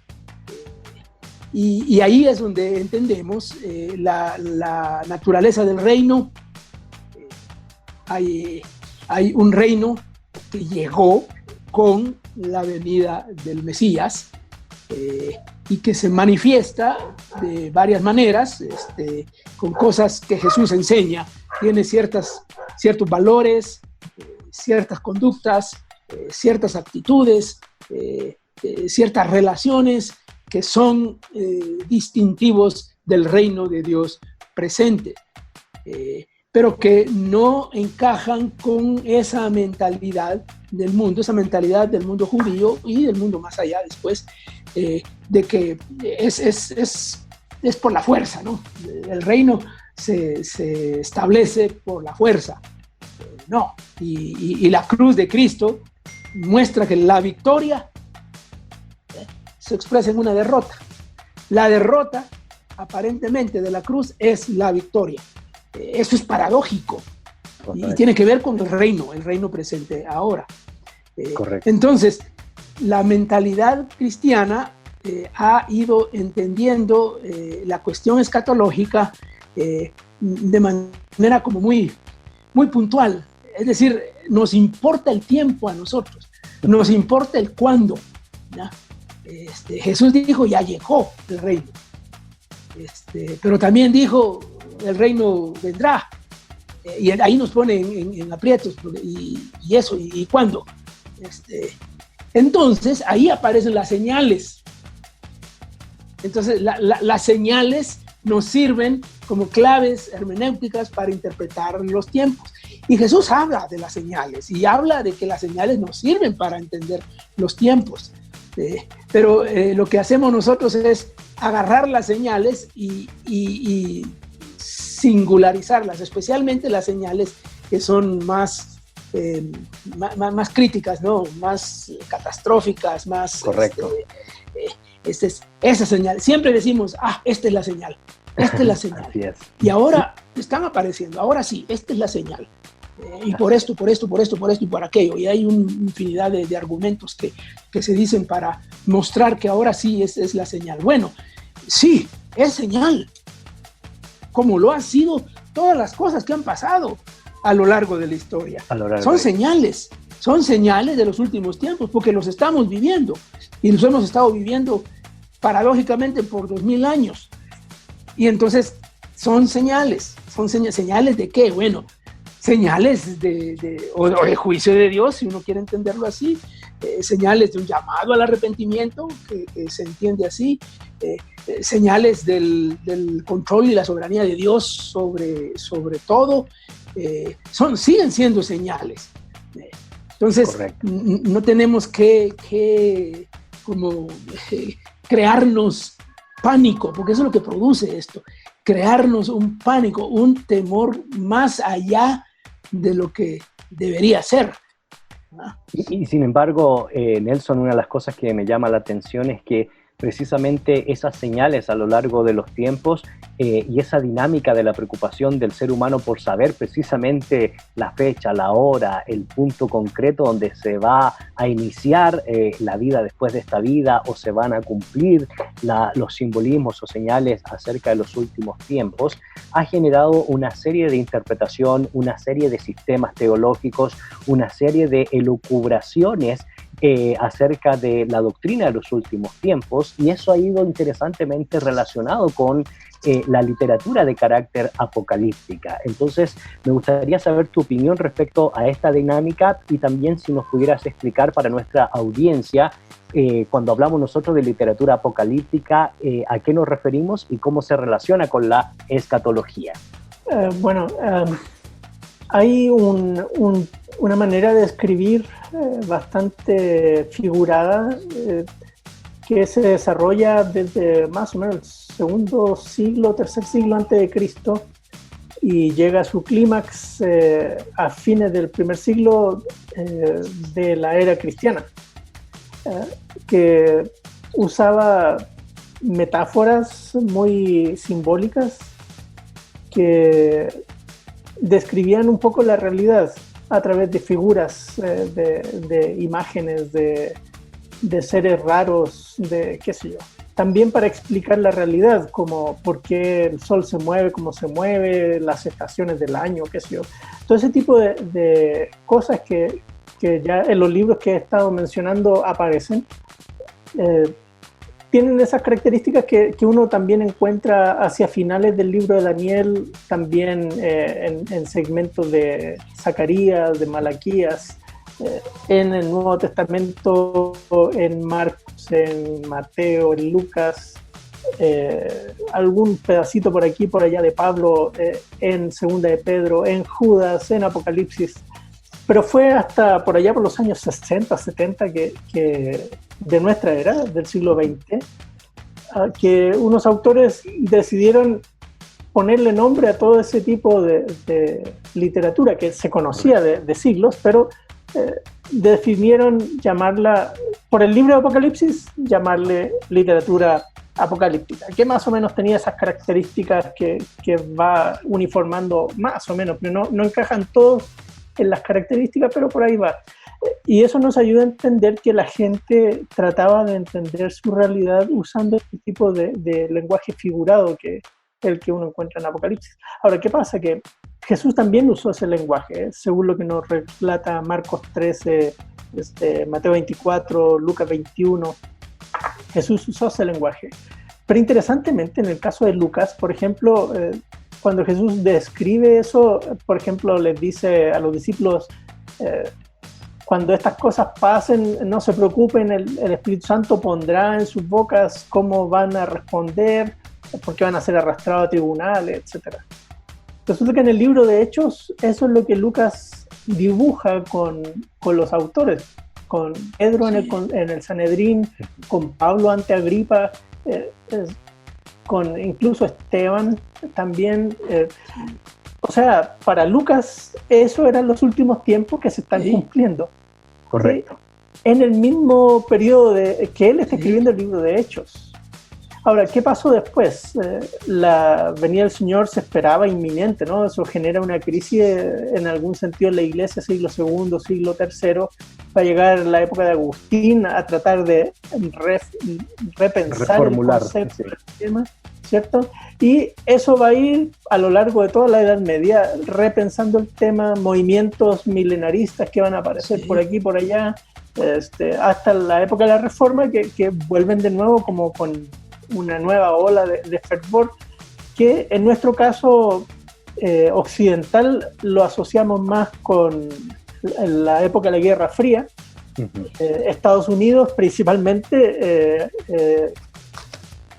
S3: Y ahí es donde entendemos la naturaleza del reino. Hay un reino que llegó con la venida del Mesías y que se manifiesta de varias maneras, con cosas que Jesús enseña. Tiene ciertos valores, ciertas conductas, ciertas actitudes, ciertas relaciones que son distintivos del reino de Dios presente, pero que no encajan con esa mentalidad del mundo judío y del mundo más allá después, de que es por la fuerza, ¿no? El reino se establece por la fuerza. No, y la cruz de Cristo muestra que la victoria se expresa en una derrota. La derrota, aparentemente, de la cruz es la victoria. Eso es paradójico y tiene que ver con el reino presente ahora.
S2: Correcto.
S3: Entonces, la mentalidad cristiana ha ido entendiendo la cuestión escatológica de manera como muy, muy puntual. Es decir, nos importa el tiempo a nosotros, nos importa el cuándo, ¿ya? Jesús dijo, ya llegó el reino, pero también dijo, el reino vendrá, y ahí nos pone en aprietos, y eso, y cuándo. Entonces, ahí aparecen las señales. Entonces, las señales nos sirven como claves hermenéuticas para interpretar los tiempos. Y Jesús habla de las señales, y habla de que las señales nos sirven para entender los tiempos. Pero lo que hacemos nosotros es agarrar las señales y singularizarlas, especialmente las señales que son más críticas, ¿no? Más catastróficas, más...
S2: Correcto.
S3: Esa señal. Siempre decimos, esta es la señal, esta es la señal.
S2: Así es.
S3: Y ahora están apareciendo, ahora sí, esta es la señal. Y por esto, y por aquello. Y hay una infinidad de argumentos que se dicen para mostrar que ahora sí es la señal. Bueno, sí, es señal, como lo han sido todas las cosas que han pasado a lo largo de la historia. Son señales de los últimos tiempos, porque los estamos viviendo, y los hemos estado viviendo paradójicamente por 2000 años. Y entonces son señales de qué, bueno, señales de juicio de Dios, si uno quiere entenderlo así, señales de un llamado al arrepentimiento, que se entiende así, señales del control y la soberanía de Dios sobre todo, siguen siendo señales. Entonces, no tenemos que como crearnos pánico, porque eso es lo que produce esto, crearnos un pánico, un temor más allá de lo que debería ser.
S2: Y sin embargo, Nelson, una de las cosas que me llama la atención es que precisamente esas señales a lo largo de los tiempos y esa dinámica de la preocupación del ser humano por saber precisamente la fecha, la hora, el punto concreto donde se va a iniciar la vida después de esta vida, o se van a cumplir los simbolismos o señales acerca de los últimos tiempos, ha generado una serie de interpretación, una serie de sistemas teológicos, una serie de elucubraciones acerca de la doctrina de los últimos tiempos, y eso ha ido interesantemente relacionado con la literatura de carácter apocalíptica. Entonces, me gustaría saber tu opinión respecto a esta dinámica, y también si nos pudieras explicar para nuestra audiencia, cuando hablamos nosotros de literatura apocalíptica, a qué nos referimos y cómo se relaciona con la escatología.
S5: Hay una manera de escribir bastante figurada que se desarrolla desde más o menos el segundo siglo, tercer siglo antes de Cristo, y llega a su clímax a fines del primer siglo de la era cristiana. que usaba metáforas muy simbólicas que describían un poco la realidad a través de figuras, de imágenes, de seres raros, de qué sé yo. También para explicar la realidad, como por qué el sol se mueve, cómo se mueve, las estaciones del año, qué sé yo. Todo ese tipo de cosas que ya en los libros que he estado mencionando aparecen, tienen esas características que uno también encuentra hacia finales del libro de Daniel, también en segmentos de Zacarías, de Malaquías, en el Nuevo Testamento, en Marcos, en Mateo, en Lucas, algún pedacito por aquí, por allá de Pablo, en Segunda de Pedro, en Judas, en Apocalipsis. Pero fue hasta por allá por los años 60, 70 que de nuestra era, del siglo XX, que unos autores decidieron ponerle nombre a todo ese tipo de literatura que se conocía de siglos, pero definieron llamarla, por el libro de Apocalipsis, llamarle literatura apocalíptica, que más o menos tenía esas características que va uniformando más o menos, pero no encajan todos en las características, pero por ahí va. Y eso nos ayuda a entender que la gente trataba de entender su realidad usando este tipo de lenguaje figurado que el que uno encuentra en Apocalipsis. Ahora, ¿qué pasa? Que Jesús también usó ese lenguaje, según lo que nos relata Marcos 13, Mateo 24, Lucas 21. Jesús usó ese lenguaje. Pero interesantemente, en el caso de Lucas, por ejemplo, cuando Jesús describe eso, por ejemplo, les dice a los discípulos, cuando estas cosas pasen, no se preocupen, el Espíritu Santo pondrá en sus bocas cómo van a responder, porque van a ser arrastrados a tribunales, etc. Resulta que en el libro de Hechos, eso es lo que Lucas dibuja con los autores, con Pedro en el Sanedrín, con Pablo ante Agripa, con incluso Esteban también. O sea, para Lucas, eso eran los últimos tiempos que se están cumpliendo.
S2: Correcto.
S5: En el mismo periodo que él está escribiendo el libro de Hechos. Ahora, ¿qué pasó después? La venida del Señor se esperaba inminente, ¿no? Eso genera una crisis en algún sentido en la iglesia, siglo II, siglo III. Va a llegar la época de Agustín a tratar de repensar, reformular el concepto del tema, ¿cierto? Y eso va a ir a lo largo de toda la Edad Media, repensando el tema, movimientos milenaristas que van a aparecer por aquí, por allá, hasta la época de la Reforma, que vuelven de nuevo como con una nueva ola de fervor, que en nuestro caso occidental lo asociamos más con la época de la Guerra Fría. Estados Unidos principalmente,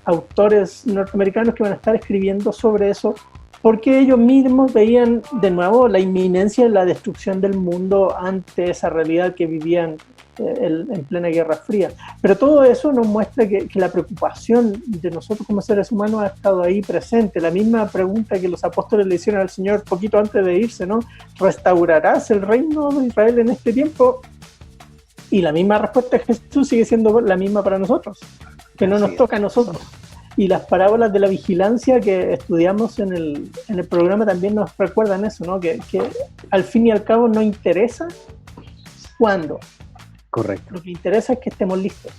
S5: autores norteamericanos que van a estar escribiendo sobre eso, porque ellos mismos veían de nuevo la inminencia de la destrucción del mundo ante esa realidad que vivían en plena Guerra Fría. Pero todo eso nos muestra que la preocupación de nosotros como seres humanos ha estado ahí presente. La misma pregunta que los apóstoles le hicieron al Señor poquito antes de irse, ¿no? ¿Restaurarás el reino de Israel en este tiempo? Y la misma respuesta de Jesús sigue siendo la misma para nosotros, que no nos toca a nosotros. Y las parábolas de la vigilancia que estudiamos en el programa también nos recuerdan eso, ¿no? Que al fin y al cabo no interesa cuándo.
S2: Correcto.
S5: Lo que interesa es que estemos listos,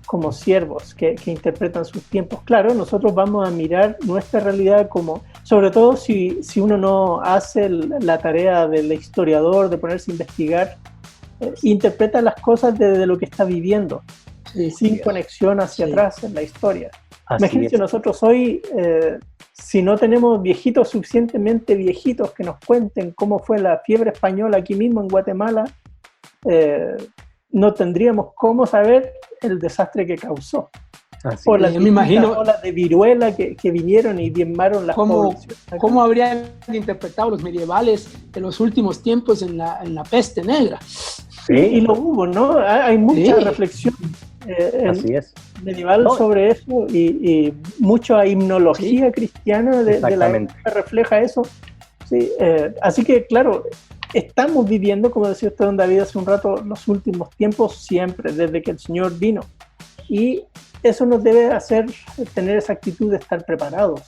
S5: como siervos que interpretan sus tiempos. Claro, nosotros vamos a mirar nuestra realidad como, sobre todo si uno no hace la tarea del historiador, de ponerse a investigar, interpreta las cosas desde lo que está viviendo, sin conexión hacia atrás en la historia. Imagínense, nosotros hoy, si no tenemos viejitos suficientemente viejitos que nos cuenten cómo fue la fiebre española aquí mismo en Guatemala, no tendríamos cómo saber el desastre que causó. Por las olas de viruela que vinieron y diezmaron las poblaciones.
S3: ¿Cómo habrían interpretado los medievales de los últimos tiempos en la peste negra?
S5: Sí, y lo hubo, ¿no? Hay mucha reflexión medieval sobre eso y mucha himnología cristiana de la época que refleja eso. Sí, así que, claro, estamos viviendo, como decía usted, don David, hace un rato, los últimos tiempos siempre, desde que el Señor vino. Y eso nos debe hacer tener esa actitud de estar preparados,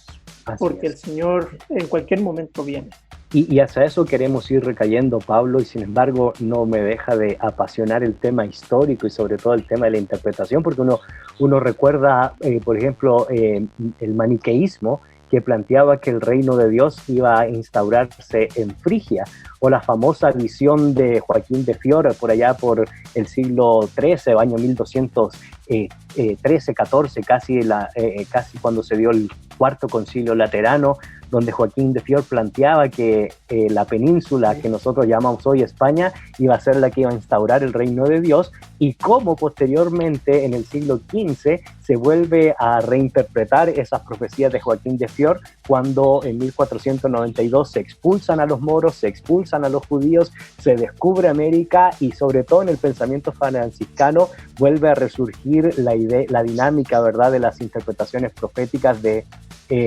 S5: porque el Señor en cualquier momento viene.
S2: Y hacia eso queremos ir recayendo, Pablo, y sin embargo no me deja de apasionar el tema histórico y sobre todo el tema de la interpretación, porque uno recuerda, por ejemplo, el maniqueísmo, que planteaba que el reino de Dios iba a instaurarse en Frigia, o la famosa visión de Joaquín de Fiore por allá por el siglo XIII, año 1213, 14, casi cuando se dio el Cuarto Concilio Laterano, donde Joaquín de Fiore planteaba que la península que nosotros llamamos hoy España iba a ser la que iba a instaurar el reino de Dios, y cómo posteriormente en el siglo XV se vuelve a reinterpretar esas profecías de Joaquín de Fiore cuando en 1492 se expulsan a los moros, se expulsan a los judíos, se descubre América, y sobre todo en el pensamiento franciscano vuelve a resurgir la dinámica, ¿verdad?, de las interpretaciones proféticas de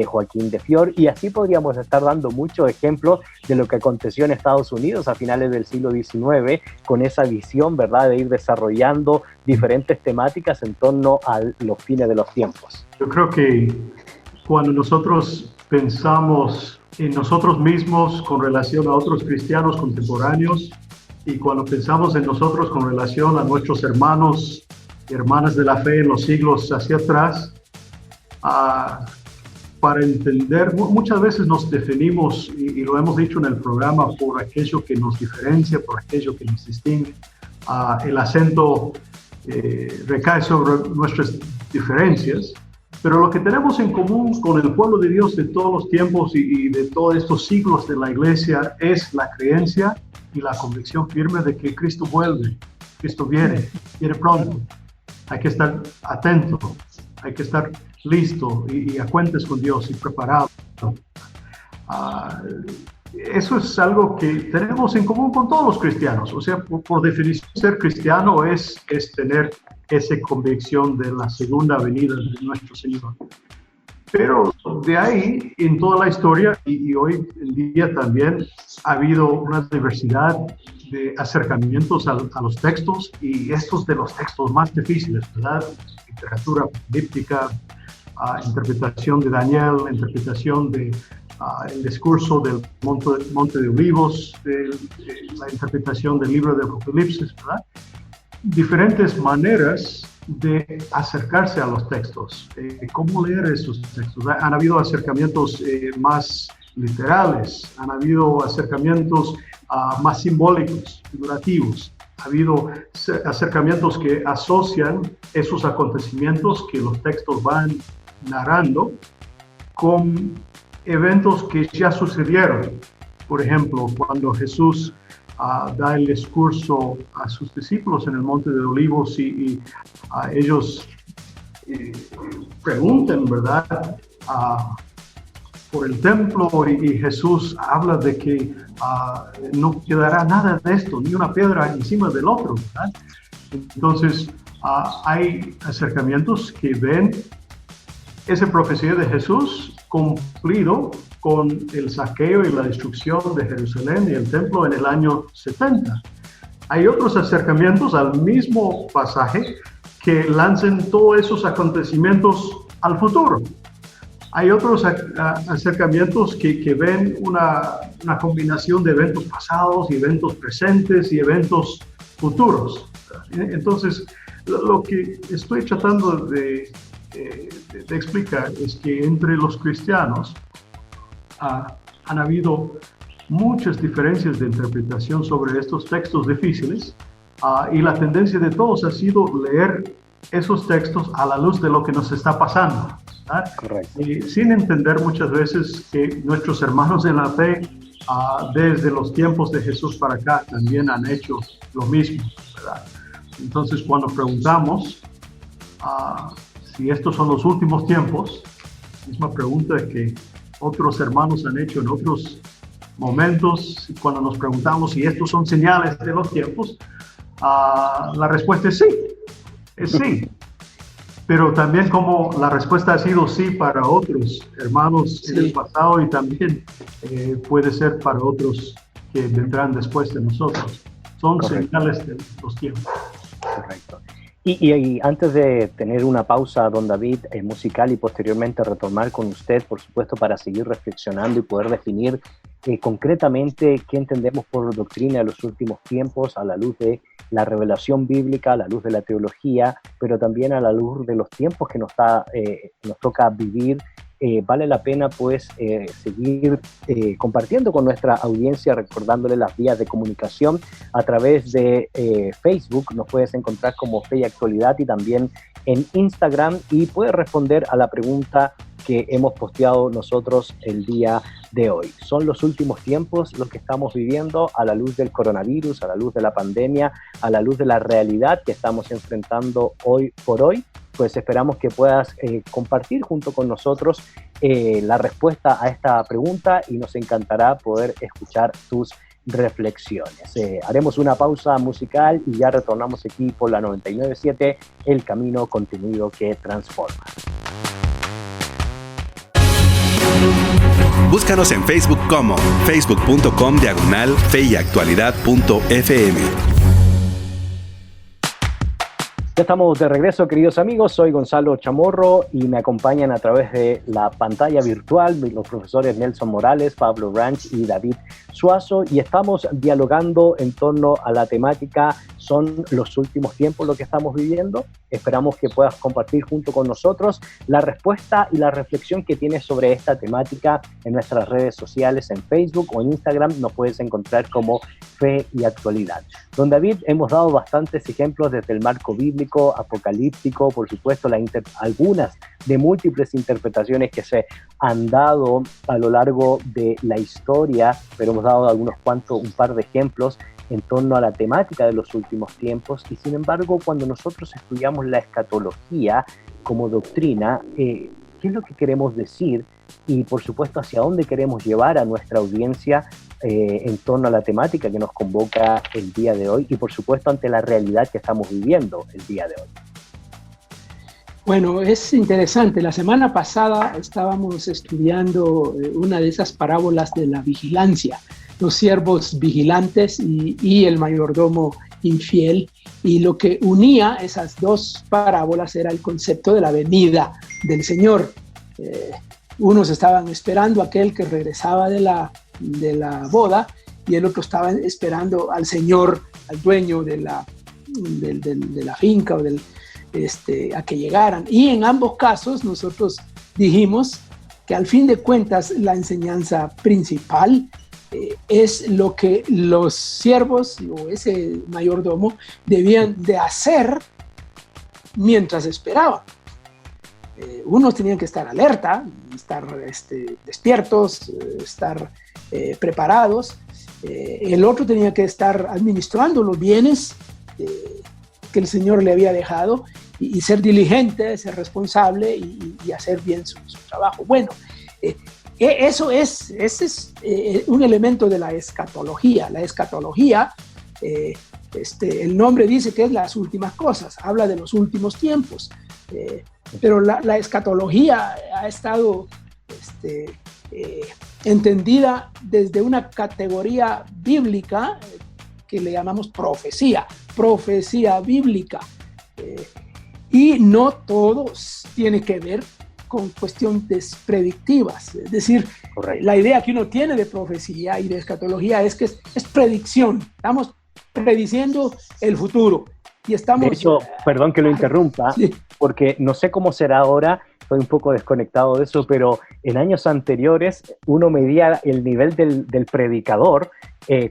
S2: Joaquín de Fiore, y así podríamos estar dando muchos ejemplos de lo que aconteció en Estados Unidos a finales del siglo XIX, con esa visión, ¿verdad?, de ir desarrollando diferentes temáticas en torno a los fines de los tiempos.
S4: Yo creo que cuando nosotros pensamos en nosotros mismos con relación a otros cristianos contemporáneos, y cuando pensamos en nosotros con relación a nuestros hermanos y hermanas de la fe en los siglos hacia atrás, para entender, muchas veces nos definimos, y lo hemos dicho en el programa, por aquello que nos diferencia, por aquello que nos distingue. El acento recae sobre nuestras diferencias, pero lo que tenemos en común con el pueblo de Dios de todos los tiempos y de todos estos siglos de la iglesia es la creencia y la convicción firme de que Cristo vuelve, Cristo viene pronto. Hay que estar atento, hay que estar listo y a cuentas con Dios y preparado. Eso es algo que tenemos en común con todos los cristianos. O sea, por definición, ser cristiano es tener esa convicción de la segunda venida de nuestro Señor. Pero de ahí, en toda la historia, y hoy en día también, ha habido una diversidad de acercamientos a los textos, y estos de los textos más difíciles, ¿verdad? Literatura bíblica, interpretación de Daniel, interpretación de el discurso del Monte de Olivos, la interpretación del libro de Apocalipsis, ¿verdad? Diferentes maneras de acercarse a los textos. ¿Cómo leer esos textos? Han habido acercamientos más literales, han habido acercamientos más simbólicos, figurativos. Ha habido acercamientos que asocian esos acontecimientos que los textos van narrando con eventos que ya sucedieron. Por ejemplo, cuando Jesús da el discurso a sus discípulos en el Monte de Olivos y ellos preguntan, ¿verdad?, por el templo, y Jesús habla de que no quedará nada de esto, ni una piedra encima del otro, ¿verdad? Entonces, hay acercamientos que ven esa profecía de Jesús cumplido con el saqueo y la destrucción de Jerusalén y el templo en el año 70. Hay otros acercamientos al mismo pasaje que lanzan todos esos acontecimientos al futuro. Hay otros acercamientos que ven una combinación de eventos pasados y eventos presentes y eventos futuros. Entonces, lo que estoy tratando de explicar es que entre los cristianos han habido muchas diferencias de interpretación sobre estos textos difíciles, y la tendencia de todos ha sido leer esos textos a la luz de lo que nos está pasando, ¿verdad?
S2: Correcto.
S4: Sin entender muchas veces que nuestros hermanos en la fe, desde los tiempos de Jesús para acá, también han hecho lo mismo, ¿verdad? Entonces, cuando preguntamos si estos son los últimos tiempos, misma pregunta que otros hermanos han hecho en otros momentos, cuando nos preguntamos si estos son señales de los tiempos, la respuesta es sí. Pero también como la respuesta ha sido sí para otros hermanos en el pasado, y también puede ser para otros que vendrán después de nosotros. Son
S2: Correcto.
S4: señales de los tiempos.
S2: Correcto. Y antes de tener una pausa, don David, musical, y posteriormente retomar con usted, por supuesto, para seguir reflexionando y poder definir concretamente qué entendemos por doctrina de los últimos tiempos a la luz de la revelación bíblica, a la luz de la teología, pero también a la luz de los tiempos que nos toca vivir. Vale la pena pues seguir compartiendo con nuestra audiencia, recordándole las vías de comunicación a través de Facebook. Nos puedes encontrar como Fe y Actualidad, y también en Instagram, y puedes responder a la pregunta que hemos posteado nosotros el día de hoy. ¿Son los últimos tiempos los que estamos viviendo a la luz del coronavirus, a la luz de la pandemia, a la luz de la realidad que estamos enfrentando hoy por hoy? Pues esperamos que puedas compartir junto con nosotros la respuesta a esta pregunta, y nos encantará poder escuchar tus reflexiones. Haremos una pausa musical y ya retornamos aquí por la 99.7, el camino contenido que transforma.
S1: Búscanos en Facebook como facebook.com/feyactualidad.fm.
S2: Ya estamos de regreso, queridos amigos. Soy Gonzalo Chamorro y me acompañan a través de la pantalla virtual los profesores Nelson Morales, Pablo Ranch y David Suazo, y estamos dialogando en torno a la temática ¿son los últimos tiempos lo que estamos viviendo? Esperamos que puedas compartir junto con nosotros la respuesta y la reflexión que tienes sobre esta temática en nuestras redes sociales, en Facebook o en Instagram. Nos puedes encontrar como Fe y Actualidad. Don David, hemos dado bastantes ejemplos desde el marco bíblico, apocalíptico, por supuesto, algunas de múltiples interpretaciones que se han dado a lo largo de la historia, pero hemos dado un par de ejemplos en torno a la temática de los últimos tiempos. Y sin embargo, cuando nosotros estudiamos la escatología como doctrina, ¿qué es lo que queremos decir? Y por supuesto, hacia dónde queremos llevar a nuestra audiencia en torno a la temática que nos convoca el día de hoy, y por supuesto ante la realidad que estamos viviendo el día de hoy.
S3: Bueno, es interesante. La semana pasada estábamos estudiando una de esas parábolas de la vigilancia, los siervos vigilantes y el mayordomo infiel, y lo que unía esas dos parábolas era el concepto de la venida del Señor. Unos estaban esperando a aquel que regresaba de la boda, y el otro estaba esperando al Señor, al dueño de la finca o a que llegaran. Y en ambos casos nosotros dijimos que al fin de cuentas la enseñanza principal es lo que los siervos o ese mayordomo debían de hacer mientras esperaban. Unos tenían que estar alerta, estar despiertos, estar preparados. El otro tenía que estar administrando los bienes que el Señor le había dejado, y ser diligente, ser responsable y hacer bien su trabajo. Bueno, ese es un elemento de la escatología. La escatología, el nombre dice que es las últimas cosas, habla de los últimos tiempos, pero la escatología ha estado entendida desde una categoría bíblica que le llamamos profecía bíblica, y no todo tiene que ver con cuestiones predictivas. Es decir, correcto, la idea que uno tiene de profecía y de escatología es que es predicción. Estamos prediciendo el futuro. Y estamos...
S2: De hecho, perdón que lo interrumpa, sí, porque no sé cómo será ahora, estoy un poco desconectado de eso, pero en años anteriores uno medía el nivel del predicador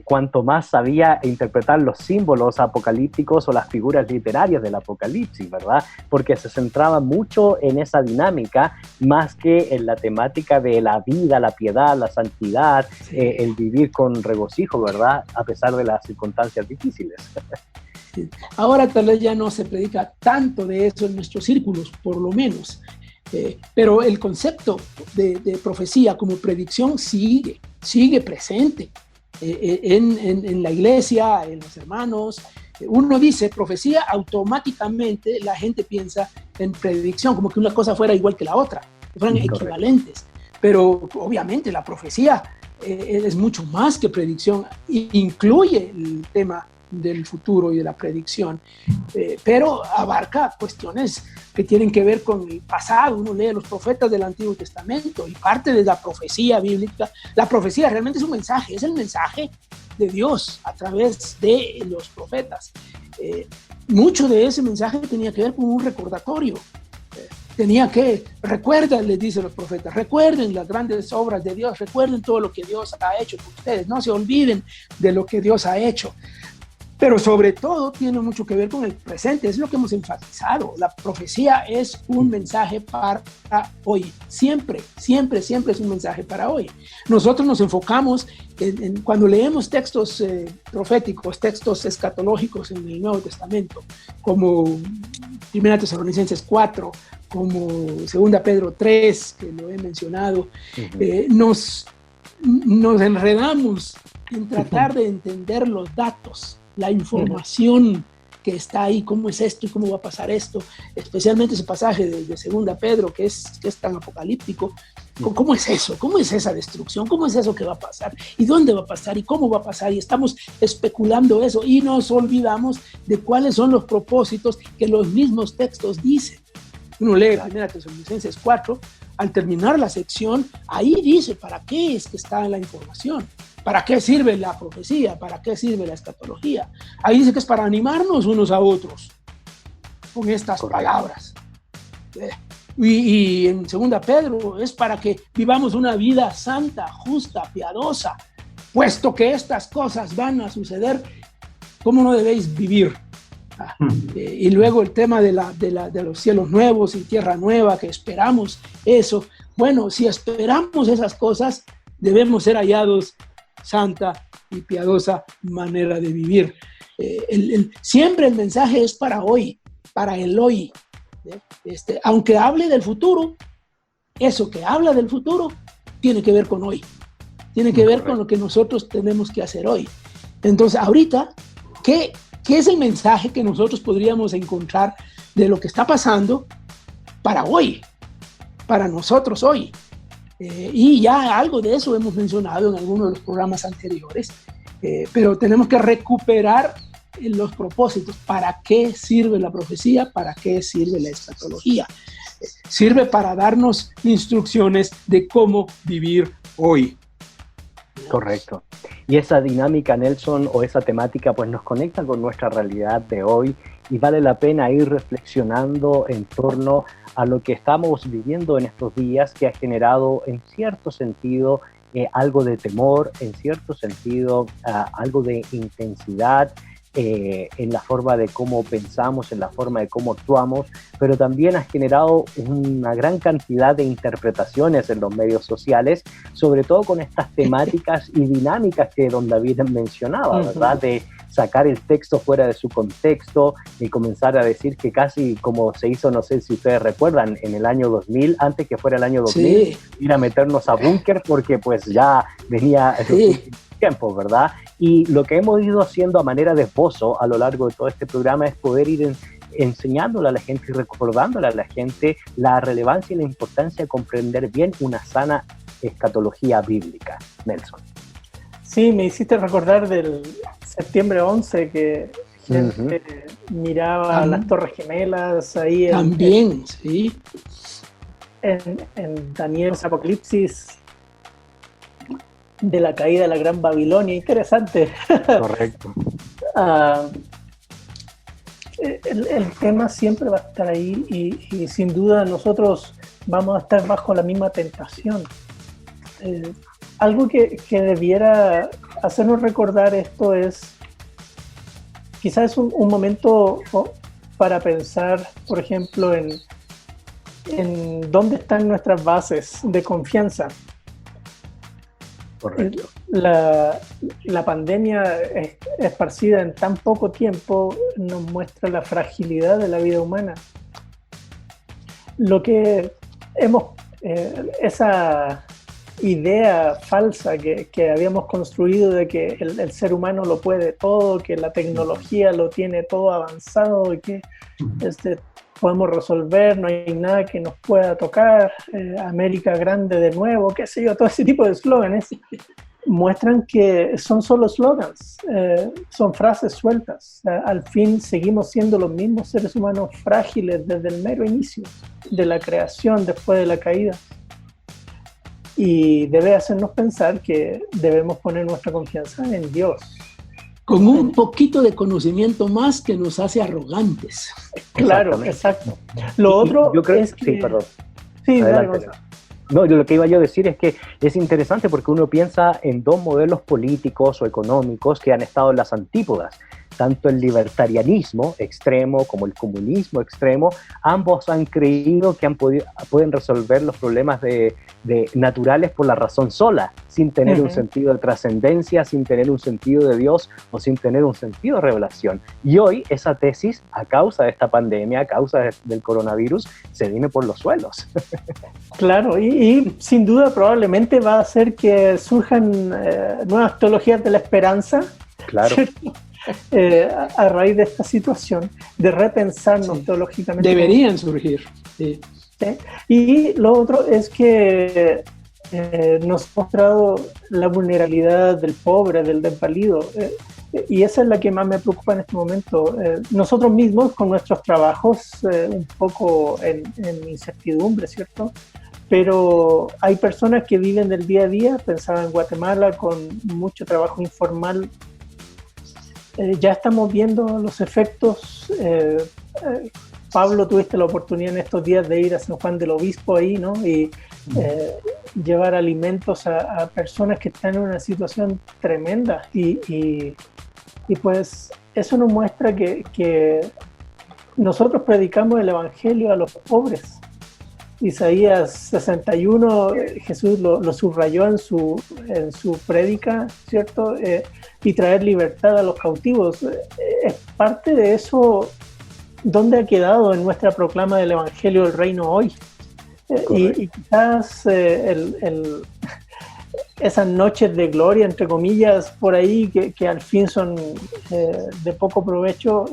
S2: cuanto más sabía interpretar los símbolos apocalípticos o las figuras literarias del apocalipsis, ¿verdad? Porque se centraba mucho en esa dinámica más que en la temática de la vida, la piedad, la santidad, sí, el vivir con regocijo, ¿verdad? A pesar de las circunstancias difíciles.
S3: Ahora tal vez ya no se predica tanto de eso en nuestros círculos, por lo menos, pero el concepto de profecía como predicción sigue presente en la iglesia, en los hermanos. Uno dice profecía, automáticamente la gente piensa en predicción, como que una cosa fuera igual que la otra, que fueran equivalentes. Pero obviamente la profecía es mucho más que predicción, incluye el tema del futuro y de la predicción, pero abarca cuestiones que tienen que ver con el pasado. Uno lee los profetas del Antiguo Testamento y parte de la profecía bíblica. La profecía realmente es un mensaje, es el mensaje de Dios a través de los profetas. Mucho de ese mensaje tenía que ver con un recordatorio. Recuerden, les dicen los profetas, recuerden las grandes obras de Dios, recuerden todo lo que Dios ha hecho por ustedes, no se olviden de lo que Dios ha hecho. Pero sobre todo tiene mucho que ver con el presente, es lo que hemos enfatizado. La profecía es un mensaje para hoy, siempre, siempre, siempre es un mensaje para hoy. Nosotros nos enfocamos cuando leemos textos proféticos, textos escatológicos en el Nuevo Testamento, como 1 Tesalonicenses 4, como 2 Pedro 3, que lo he mencionado, nos enredamos en tratar de entender los datos, la información que está ahí, cómo es esto y cómo va a pasar esto, especialmente ese pasaje de 2 Pedro que es tan apocalíptico. ¿Cómo es eso? ¿Cómo es esa destrucción? ¿Cómo es eso que va a pasar? ¿Y dónde va a pasar? ¿Y cómo va a pasar? Y estamos especulando eso y nos olvidamos de cuáles son los propósitos que los mismos textos dicen. Uno lee 1 Tesalonicenses 4, al terminar la sección, ahí dice para qué es que está la información. ¿Para qué sirve la profecía? ¿Para qué sirve la escatología? Ahí dice que es para animarnos unos a otros con estas palabras. Y en 2 Pedro es para que vivamos una vida santa, justa, piadosa, puesto que estas cosas van a suceder, ¿cómo no debéis vivir? Y luego el tema de los cielos nuevos y tierra nueva, que esperamos eso. Bueno, si esperamos esas cosas, debemos ser hallados santa y piadosa manera de vivir. Siempre el mensaje es para hoy, para el hoy. Aunque hable del futuro, eso que habla del futuro tiene que ver con hoy, tiene que ver con lo que nosotros tenemos que hacer hoy. Entonces, ahorita, ¿qué es el mensaje que nosotros podríamos encontrar de lo que está pasando para hoy, para nosotros hoy? Y ya algo de eso hemos mencionado en algunos de los programas anteriores, pero tenemos que recuperar los propósitos. ¿Para qué sirve la profecía? ¿Para qué sirve la escatología? Sirve para darnos instrucciones de cómo vivir hoy.
S2: Correcto. Y esa dinámica, Nelson, o esa temática, pues nos conecta con nuestra realidad de hoy y vale la pena ir reflexionando en torno a lo que estamos viviendo en estos días, que ha generado en cierto sentido algo de temor, en cierto sentido algo de intensidad en la forma de cómo pensamos, en la forma de cómo actuamos, pero también ha generado una gran cantidad de interpretaciones en los medios sociales, sobre todo con estas temáticas y dinámicas que don David mencionaba, ¿verdad? De sacar el texto fuera de su contexto y comenzar a decir que casi como se hizo, no sé si ustedes recuerdan, en el año 2000, antes que fuera el año 2000, ir a meternos a búnker porque pues ya venía tiempo, ¿verdad? Y lo que hemos ido haciendo a manera de esbozo a lo largo de todo este programa es poder ir enseñándole a la gente y recordándole a la gente la relevancia y la importancia de comprender bien una sana escatología bíblica. Nelson.
S5: Sí, me hiciste recordar del septiembre 11 que gente miraba las Torres Gemelas ahí
S3: también, sí.
S5: En Daniel Apocalipsis, de la caída de la Gran Babilonia. Interesante.
S2: Correcto.
S5: El tema siempre va a estar ahí y sin duda nosotros vamos a estar bajo la misma tentación. Algo que debiera hacernos recordar esto es, quizás es un momento para pensar, por ejemplo, en dónde están nuestras bases de confianza.
S2: Correcto.
S5: La pandemia esparcida en tan poco tiempo nos muestra la fragilidad de la vida humana. Lo que esa idea falsa que habíamos construido de que el ser humano lo puede todo, que la tecnología lo tiene todo avanzado y que podemos resolver, no hay nada que nos pueda tocar, América grande de nuevo, qué sé yo, todo ese tipo de eslóganes. muestran que son solo slogans, son frases sueltas. Al fin seguimos siendo los mismos seres humanos frágiles desde el mero inicio de la creación después de la caída. Y debe hacernos pensar que debemos poner nuestra confianza en Dios.
S3: Con un poquito de conocimiento más que nos hace arrogantes.
S5: Claro, exacto. Lo otro
S2: yo creo,
S5: es que...
S2: Sí, perdón.
S5: Sí,
S2: Adelante. No, lo que iba yo a decir es que es interesante porque uno piensa en dos modelos políticos o económicos que han estado en las antípodas. Tanto el libertarianismo extremo como el comunismo extremo, ambos han creído que pueden resolver los problemas naturales por la razón sola, sin tener un sentido de trascendencia, sin tener un sentido de Dios o sin tener un sentido de revelación. Y hoy esa tesis, a causa de esta pandemia, a causa del coronavirus, se viene por los suelos.
S5: Claro, y sin duda probablemente va a hacer que surjan nuevas teologías de la esperanza.
S2: Claro.
S5: A raíz de esta situación, de repensarnos teológicamente.
S3: Deberían surgir. Sí.
S5: ¿Sí? Y lo otro es que nos ha mostrado la vulnerabilidad del pobre, del desvalido, y esa es la que más me preocupa en este momento. Nosotros mismos, con nuestros trabajos, un poco en incertidumbre, ¿cierto? Pero hay personas que viven del día a día. Pensaba en Guatemala, con mucho trabajo informal. Ya estamos viendo los efectos. Pablo, tuviste la oportunidad en estos días de ir a San Juan del Obispo ahí, ¿no? Y llevar alimentos a personas que están en una situación tremenda. Y pues eso nos muestra que nosotros predicamos el Evangelio a los pobres. Isaías 61, Jesús lo subrayó en su prédica, ¿cierto? Y traer libertad a los cautivos. Es parte de eso. ¿Dónde ha quedado en nuestra proclama del Evangelio el reino hoy? Y quizás esas noches de gloria, entre comillas, por ahí, que al fin son de poco provecho,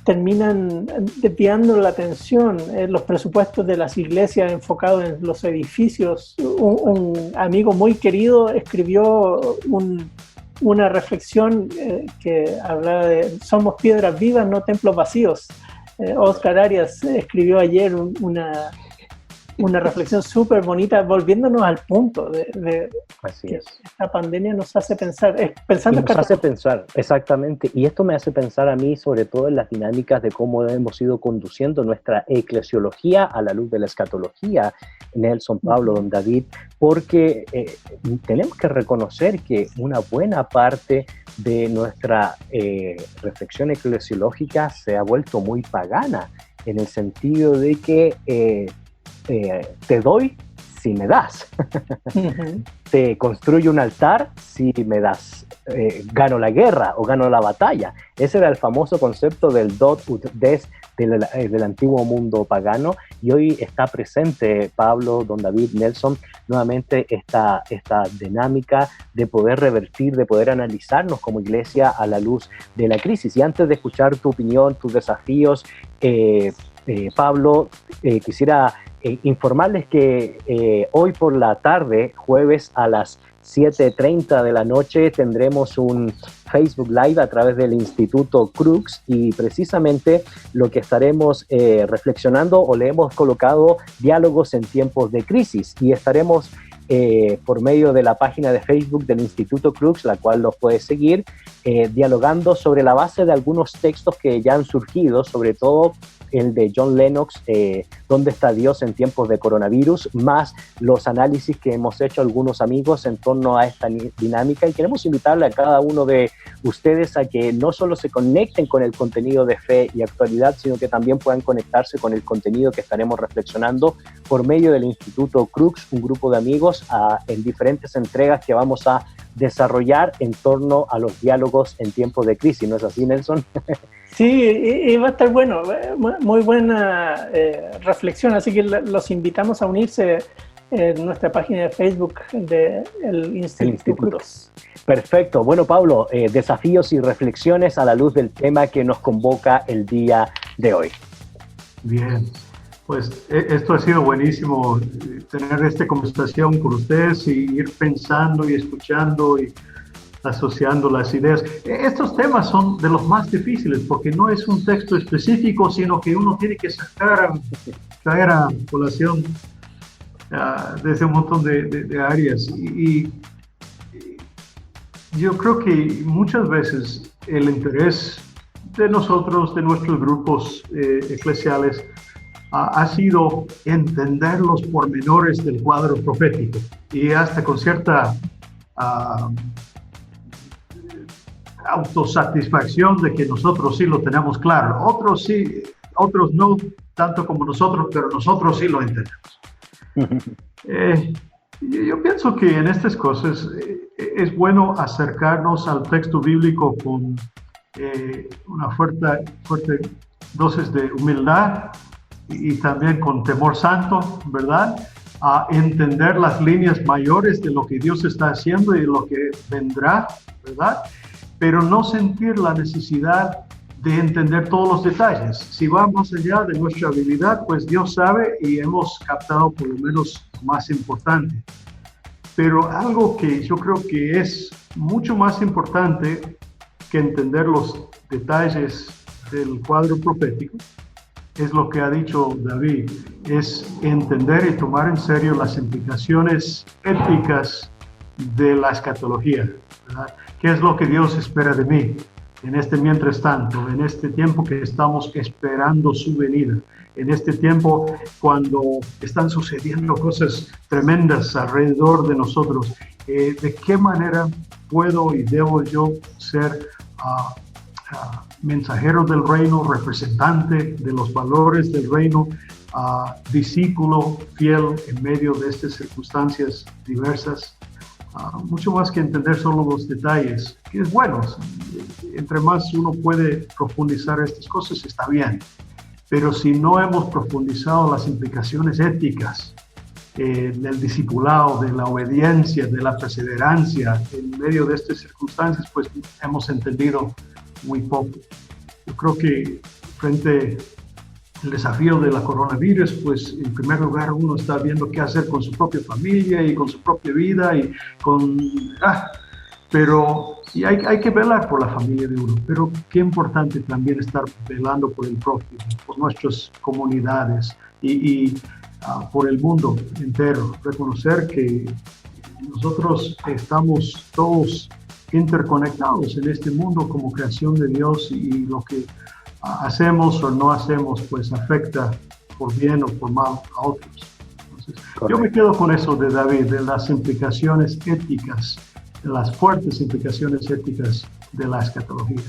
S5: terminan desviando la atención. Los presupuestos de las iglesias enfocados en los edificios. Un amigo muy querido escribió una reflexión que hablaba de somos piedras vivas, no templos vacíos. Oscar Arias escribió ayer una reflexión súper bonita, volviéndonos al punto de
S2: Así
S5: que
S2: es.
S5: esta pandemia nos hace pensar.
S2: Nos hace pensar, exactamente. Y esto me hace pensar a mí sobre todo en las dinámicas de cómo hemos ido conduciendo nuestra eclesiología a la luz de la escatología, Nelson, Pablo, don David, porque tenemos que reconocer que una buena parte de nuestra reflexión eclesiológica se ha vuelto muy pagana, en el sentido de que te doy si me das. Te construyo un altar si me das. Gano la guerra o gano la batalla. Ese era el famoso concepto del dot ut des del antiguo mundo pagano, y hoy está presente, Pablo, don David, Nelson, nuevamente esta dinámica de poder revertir, de poder analizarnos como iglesia a la luz de la crisis. Y antes de escuchar tu opinión, tus desafíos, Pablo, quisiera informarles que hoy por la tarde, jueves a las 7:30 de la noche, tendremos un Facebook Live a través del Instituto Crux, y precisamente lo que estaremos reflexionando, o le hemos colocado, diálogos en tiempos de crisis, y estaremos por medio de la página de Facebook del Instituto Crux, la cual los puede seguir, dialogando sobre la base de algunos textos que ya han surgido, sobre todo el de John Lennox, ¿Dónde está Dios en tiempos de coronavirus?, más los análisis que hemos hecho algunos amigos en torno a esta dinámica. Y queremos invitarle a cada uno de ustedes a que no solo se conecten con el contenido de Fe y Actualidad, sino que también puedan conectarse con el contenido que estaremos reflexionando por medio del Instituto Crux, un grupo de amigos en diferentes entregas que vamos a desarrollar en torno a los diálogos en tiempos de crisis. ¿No es así, Nelson?
S5: Sí, y va a estar bueno, muy buena reflexión, así que los invitamos a unirse en nuestra página de Facebook del Instituto Crux.
S2: Perfecto. Bueno, Pablo, desafíos y reflexiones a la luz del tema que nos convoca el día de hoy.
S4: Bien. Pues esto ha sido buenísimo, tener esta conversación con ustedes y ir pensando y escuchando y asociando las ideas. Estos temas son de los más difíciles porque no es un texto específico, sino que uno tiene que traer a colación desde un montón de áreas. Y yo creo que muchas veces el interés de nosotros, de nuestros grupos eclesiales, ha sido entender los pormenores del cuadro profético y hasta con cierta autosatisfacción de que nosotros sí lo tenemos claro. Otros sí, otros no tanto como nosotros, pero nosotros sí lo entendemos. Yo pienso que en estas cosas es bueno acercarnos al texto bíblico con una fuerte dosis de humildad y también con temor santo, ¿verdad? A entender las líneas mayores de lo que Dios está haciendo y de lo que vendrá, ¿verdad? Pero no sentir la necesidad de entender todos los detalles. Si va más allá de nuestra habilidad, pues Dios sabe y hemos captado por lo menos lo más importante. Pero algo que yo creo que es mucho más importante que entender los detalles del cuadro profético es lo que ha dicho David, es entender y tomar en serio las implicaciones éticas de la escatología, ¿verdad? ¿Qué es lo que Dios espera de mí en este mientras tanto, en este tiempo que estamos esperando su venida, en este tiempo cuando están sucediendo cosas tremendas alrededor de nosotros? ¿De qué manera puedo y debo yo ser mensajero del reino, representante de los valores del reino, discípulo fiel en medio de estas circunstancias diversas? Mucho más que entender solo los detalles, que es bueno. Entre más uno puede profundizar estas cosas, está bien. Pero si no hemos profundizado las implicaciones éticas del discipulado, de la obediencia, de la perseverancia en medio de estas circunstancias, pues hemos entendido muy poco. Yo creo que frente al desafío de la coronavirus, pues en primer lugar uno está viendo qué hacer con su propia familia y con su propia vida y pero hay que velar por la familia de uno, pero qué importante también estar velando por el prójimo, por nuestras comunidades y por el mundo entero. Reconocer que nosotros estamos todos interconectados en este mundo como creación de Dios y lo que hacemos o no hacemos pues afecta por bien o por mal a otros. Entonces, yo me quedo con eso de David, de las implicaciones éticas, de las fuertes implicaciones éticas de la escatología.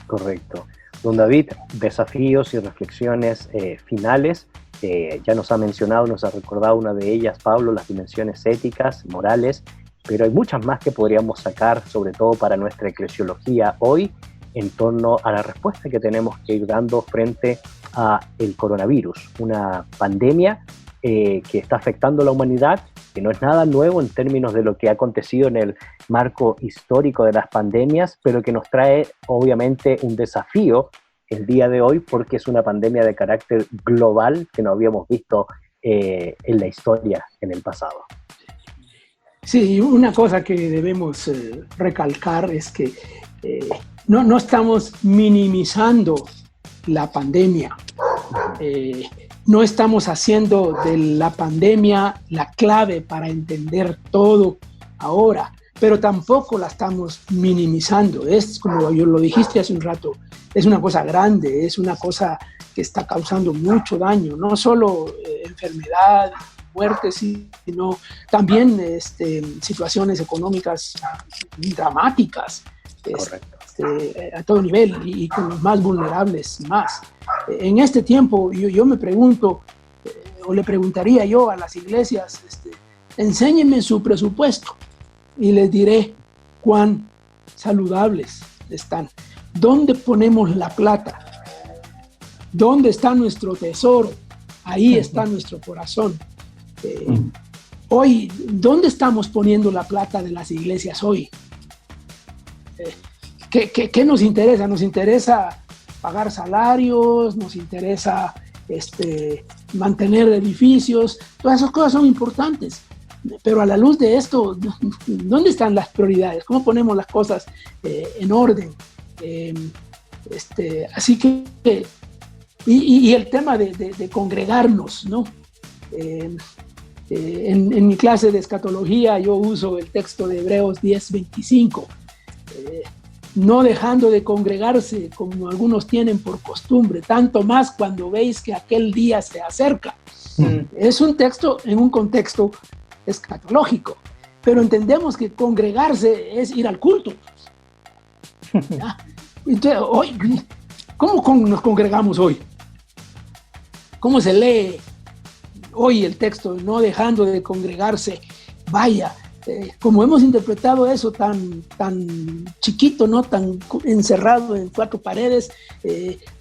S2: Correcto. Don David, desafíos y reflexiones finales. Ya nos ha mencionado, nos ha recordado una de ellas, Pablo, las dimensiones éticas, morales, pero hay muchas más que podríamos sacar, sobre todo para nuestra eclesiología hoy, en torno a la respuesta que tenemos que ir dando frente a el coronavirus, una pandemia que está afectando a la humanidad, que no es nada nuevo en términos de lo que ha acontecido en el marco histórico de las pandemias, pero que nos trae obviamente un desafío el día de hoy porque es una pandemia de carácter global que no habíamos visto en la historia en el pasado.
S3: Sí, una cosa que debemos recalcar es que no estamos minimizando la pandemia. No estamos haciendo de la pandemia la clave para entender todo ahora, pero tampoco la estamos minimizando. Es como yo lo dijiste hace un rato, es una cosa grande, es una cosa que está causando mucho daño, no solo enfermedad, muertes, sino también situaciones económicas dramáticas. A todo nivel y con los más vulnerables más. En este tiempo yo me pregunto, o le preguntaría yo a las iglesias, enséñenme su presupuesto y les diré cuán saludables están. ¿Dónde ponemos la plata? ¿Dónde está nuestro tesoro? Ahí está nuestro corazón. Hoy, ¿dónde estamos poniendo la plata de las iglesias hoy? ¿Qué nos interesa? ¿Nos interesa pagar salarios? ¿Nos interesa mantener edificios, todas esas cosas son importantes. Pero a la luz de esto, ¿dónde están las prioridades? ¿Cómo ponemos las cosas en orden? Así que, y el tema de congregarnos, ¿no? En mi clase de escatología yo uso el texto de Hebreos 10:25, no dejando de congregarse como algunos tienen por costumbre, tanto más cuando veis que aquel día se acerca. Es un texto en un contexto escatológico, pero entendemos que congregarse es ir al culto. ¿Ya? Entonces, hoy, ¿cómo nos congregamos hoy? ¿Cómo se lee hoy el texto, no dejando de congregarse? Vaya, como hemos interpretado eso tan chiquito, ¿no? Tan encerrado en cuatro paredes,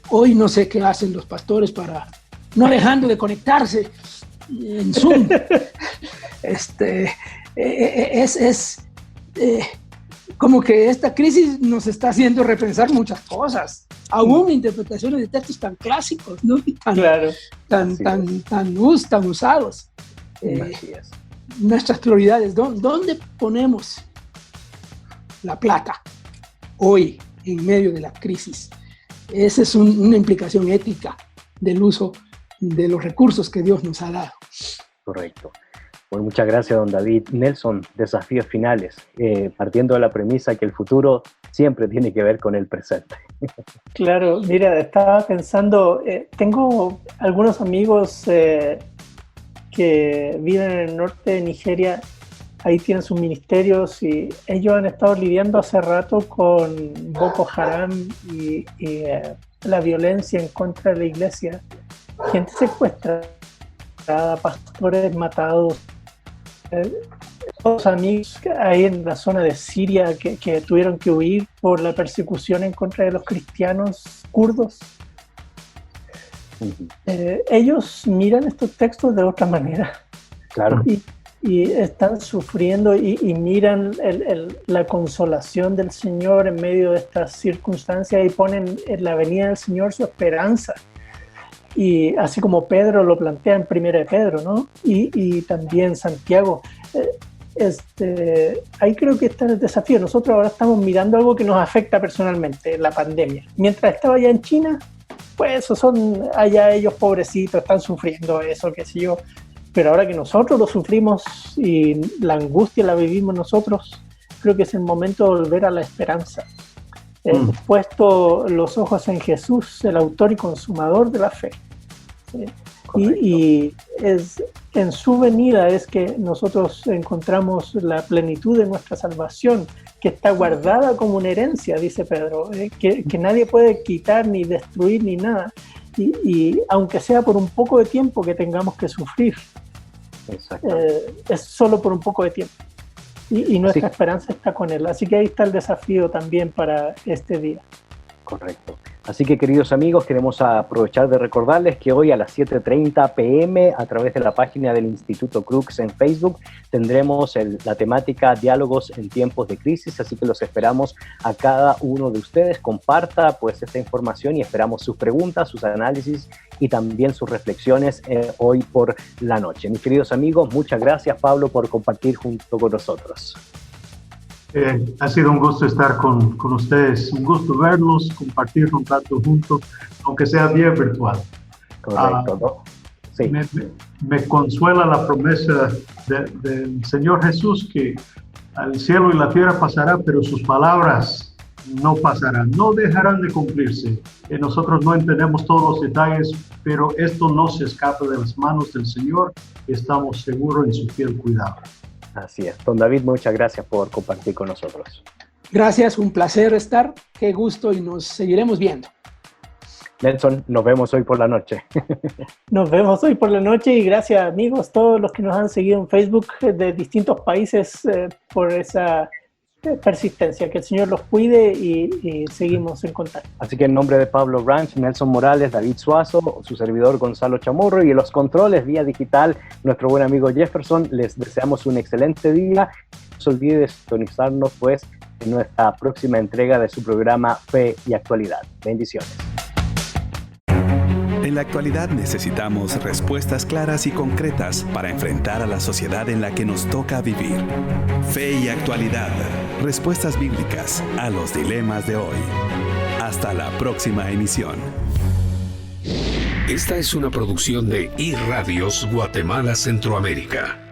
S3: hoy no sé qué hacen los pastores para no dejando de conectarse en Zoom. Como que esta crisis nos está haciendo repensar muchas cosas, aún interpretaciones de textos tan clásicos, ¿no? Tan usados. Nuestras prioridades, ¿dónde ponemos la plata hoy en medio de la crisis? Esa es una implicación ética del uso de los recursos que Dios nos ha dado.
S2: Correcto. Bueno, muchas gracias, don David. Nelson, desafíos finales, partiendo de la premisa que el futuro siempre tiene que ver con el presente.
S5: Claro, mira, estaba pensando, tengo algunos amigos que viven en el norte de Nigeria, ahí tienen sus ministerios y ellos han estado lidiando hace rato con Boko Haram y la violencia en contra de la iglesia, gente secuestrada, pastores matados. Todos amigos ahí en la zona de Siria que tuvieron que huir por la persecución en contra de los cristianos kurdos. Ellos miran estos textos de otra manera.
S2: Claro.
S5: Y están sufriendo y miran la consolación del Señor en medio de estas circunstancias y ponen en la venida del Señor su esperanza. Y así como Pedro lo plantea en Primera de Pedro, ¿no? Y también Santiago. Ahí creo que está el desafío. Nosotros ahora estamos mirando algo que nos afecta personalmente, la pandemia. Mientras estaba allá en China, pues eso son allá ellos pobrecitos, están sufriendo eso, qué sé yo. Pero ahora que nosotros lo sufrimos y la angustia la vivimos nosotros, creo que es el momento de volver a la esperanza. Puesto los ojos en Jesús, el autor y consumador de la fe. ¿Sí? Y en su venida es que nosotros encontramos la plenitud de nuestra salvación, que está guardada como una herencia, dice Pedro, que nadie puede quitar ni destruir ni nada, y aunque sea por un poco de tiempo que tengamos que sufrir, es solo por un poco de tiempo, y nuestra esperanza está con Él. Así que ahí está el desafío también para este día.
S2: Correcto. Así que, queridos amigos, queremos aprovechar de recordarles que hoy a las 7:30 p.m. a través de la página del Instituto Crux en Facebook tendremos la temática Diálogos en tiempos de crisis, así que los esperamos a cada uno de ustedes. Comparta pues esta información y esperamos sus preguntas, sus análisis y también sus reflexiones hoy por la noche. Mis queridos amigos, muchas gracias, Pablo, por compartir junto con nosotros.
S4: Ha sido un gusto estar con ustedes, un gusto verlos, compartir un rato juntos, aunque sea bien virtual.
S2: Correcto, ¿no? Sí.
S4: Me consuela la promesa del Señor Jesús que el cielo y la tierra pasarán, pero sus palabras no pasarán, no dejarán de cumplirse. Nosotros no entendemos todos los detalles, pero esto no se escapa de las manos del Señor y estamos seguros en su fiel cuidado.
S2: Así es. Don David, muchas gracias por compartir con nosotros.
S3: Gracias, un placer estar. Qué gusto y nos seguiremos viendo.
S2: Nelson, nos vemos hoy por la noche.
S5: Nos vemos hoy por la noche y gracias, amigos, todos los que nos han seguido en Facebook de distintos países por esa persistencia. Que el Señor los cuide y seguimos en contacto.
S2: Así que en nombre de Pablo Branch, Nelson Morales, David Suazo, su servidor Gonzalo Chamorro y en los controles vía digital, nuestro buen amigo Jefferson, les deseamos un excelente día. No se olvide de sintonizarnos pues en nuestra próxima entrega de su programa Fe y Actualidad. Bendiciones.
S1: En la actualidad necesitamos respuestas claras y concretas para enfrentar a la sociedad en la que nos toca vivir. Fe y actualidad. Respuestas bíblicas a los dilemas de hoy. Hasta la próxima emisión.
S6: Esta es una producción de iRadios Guatemala Centroamérica.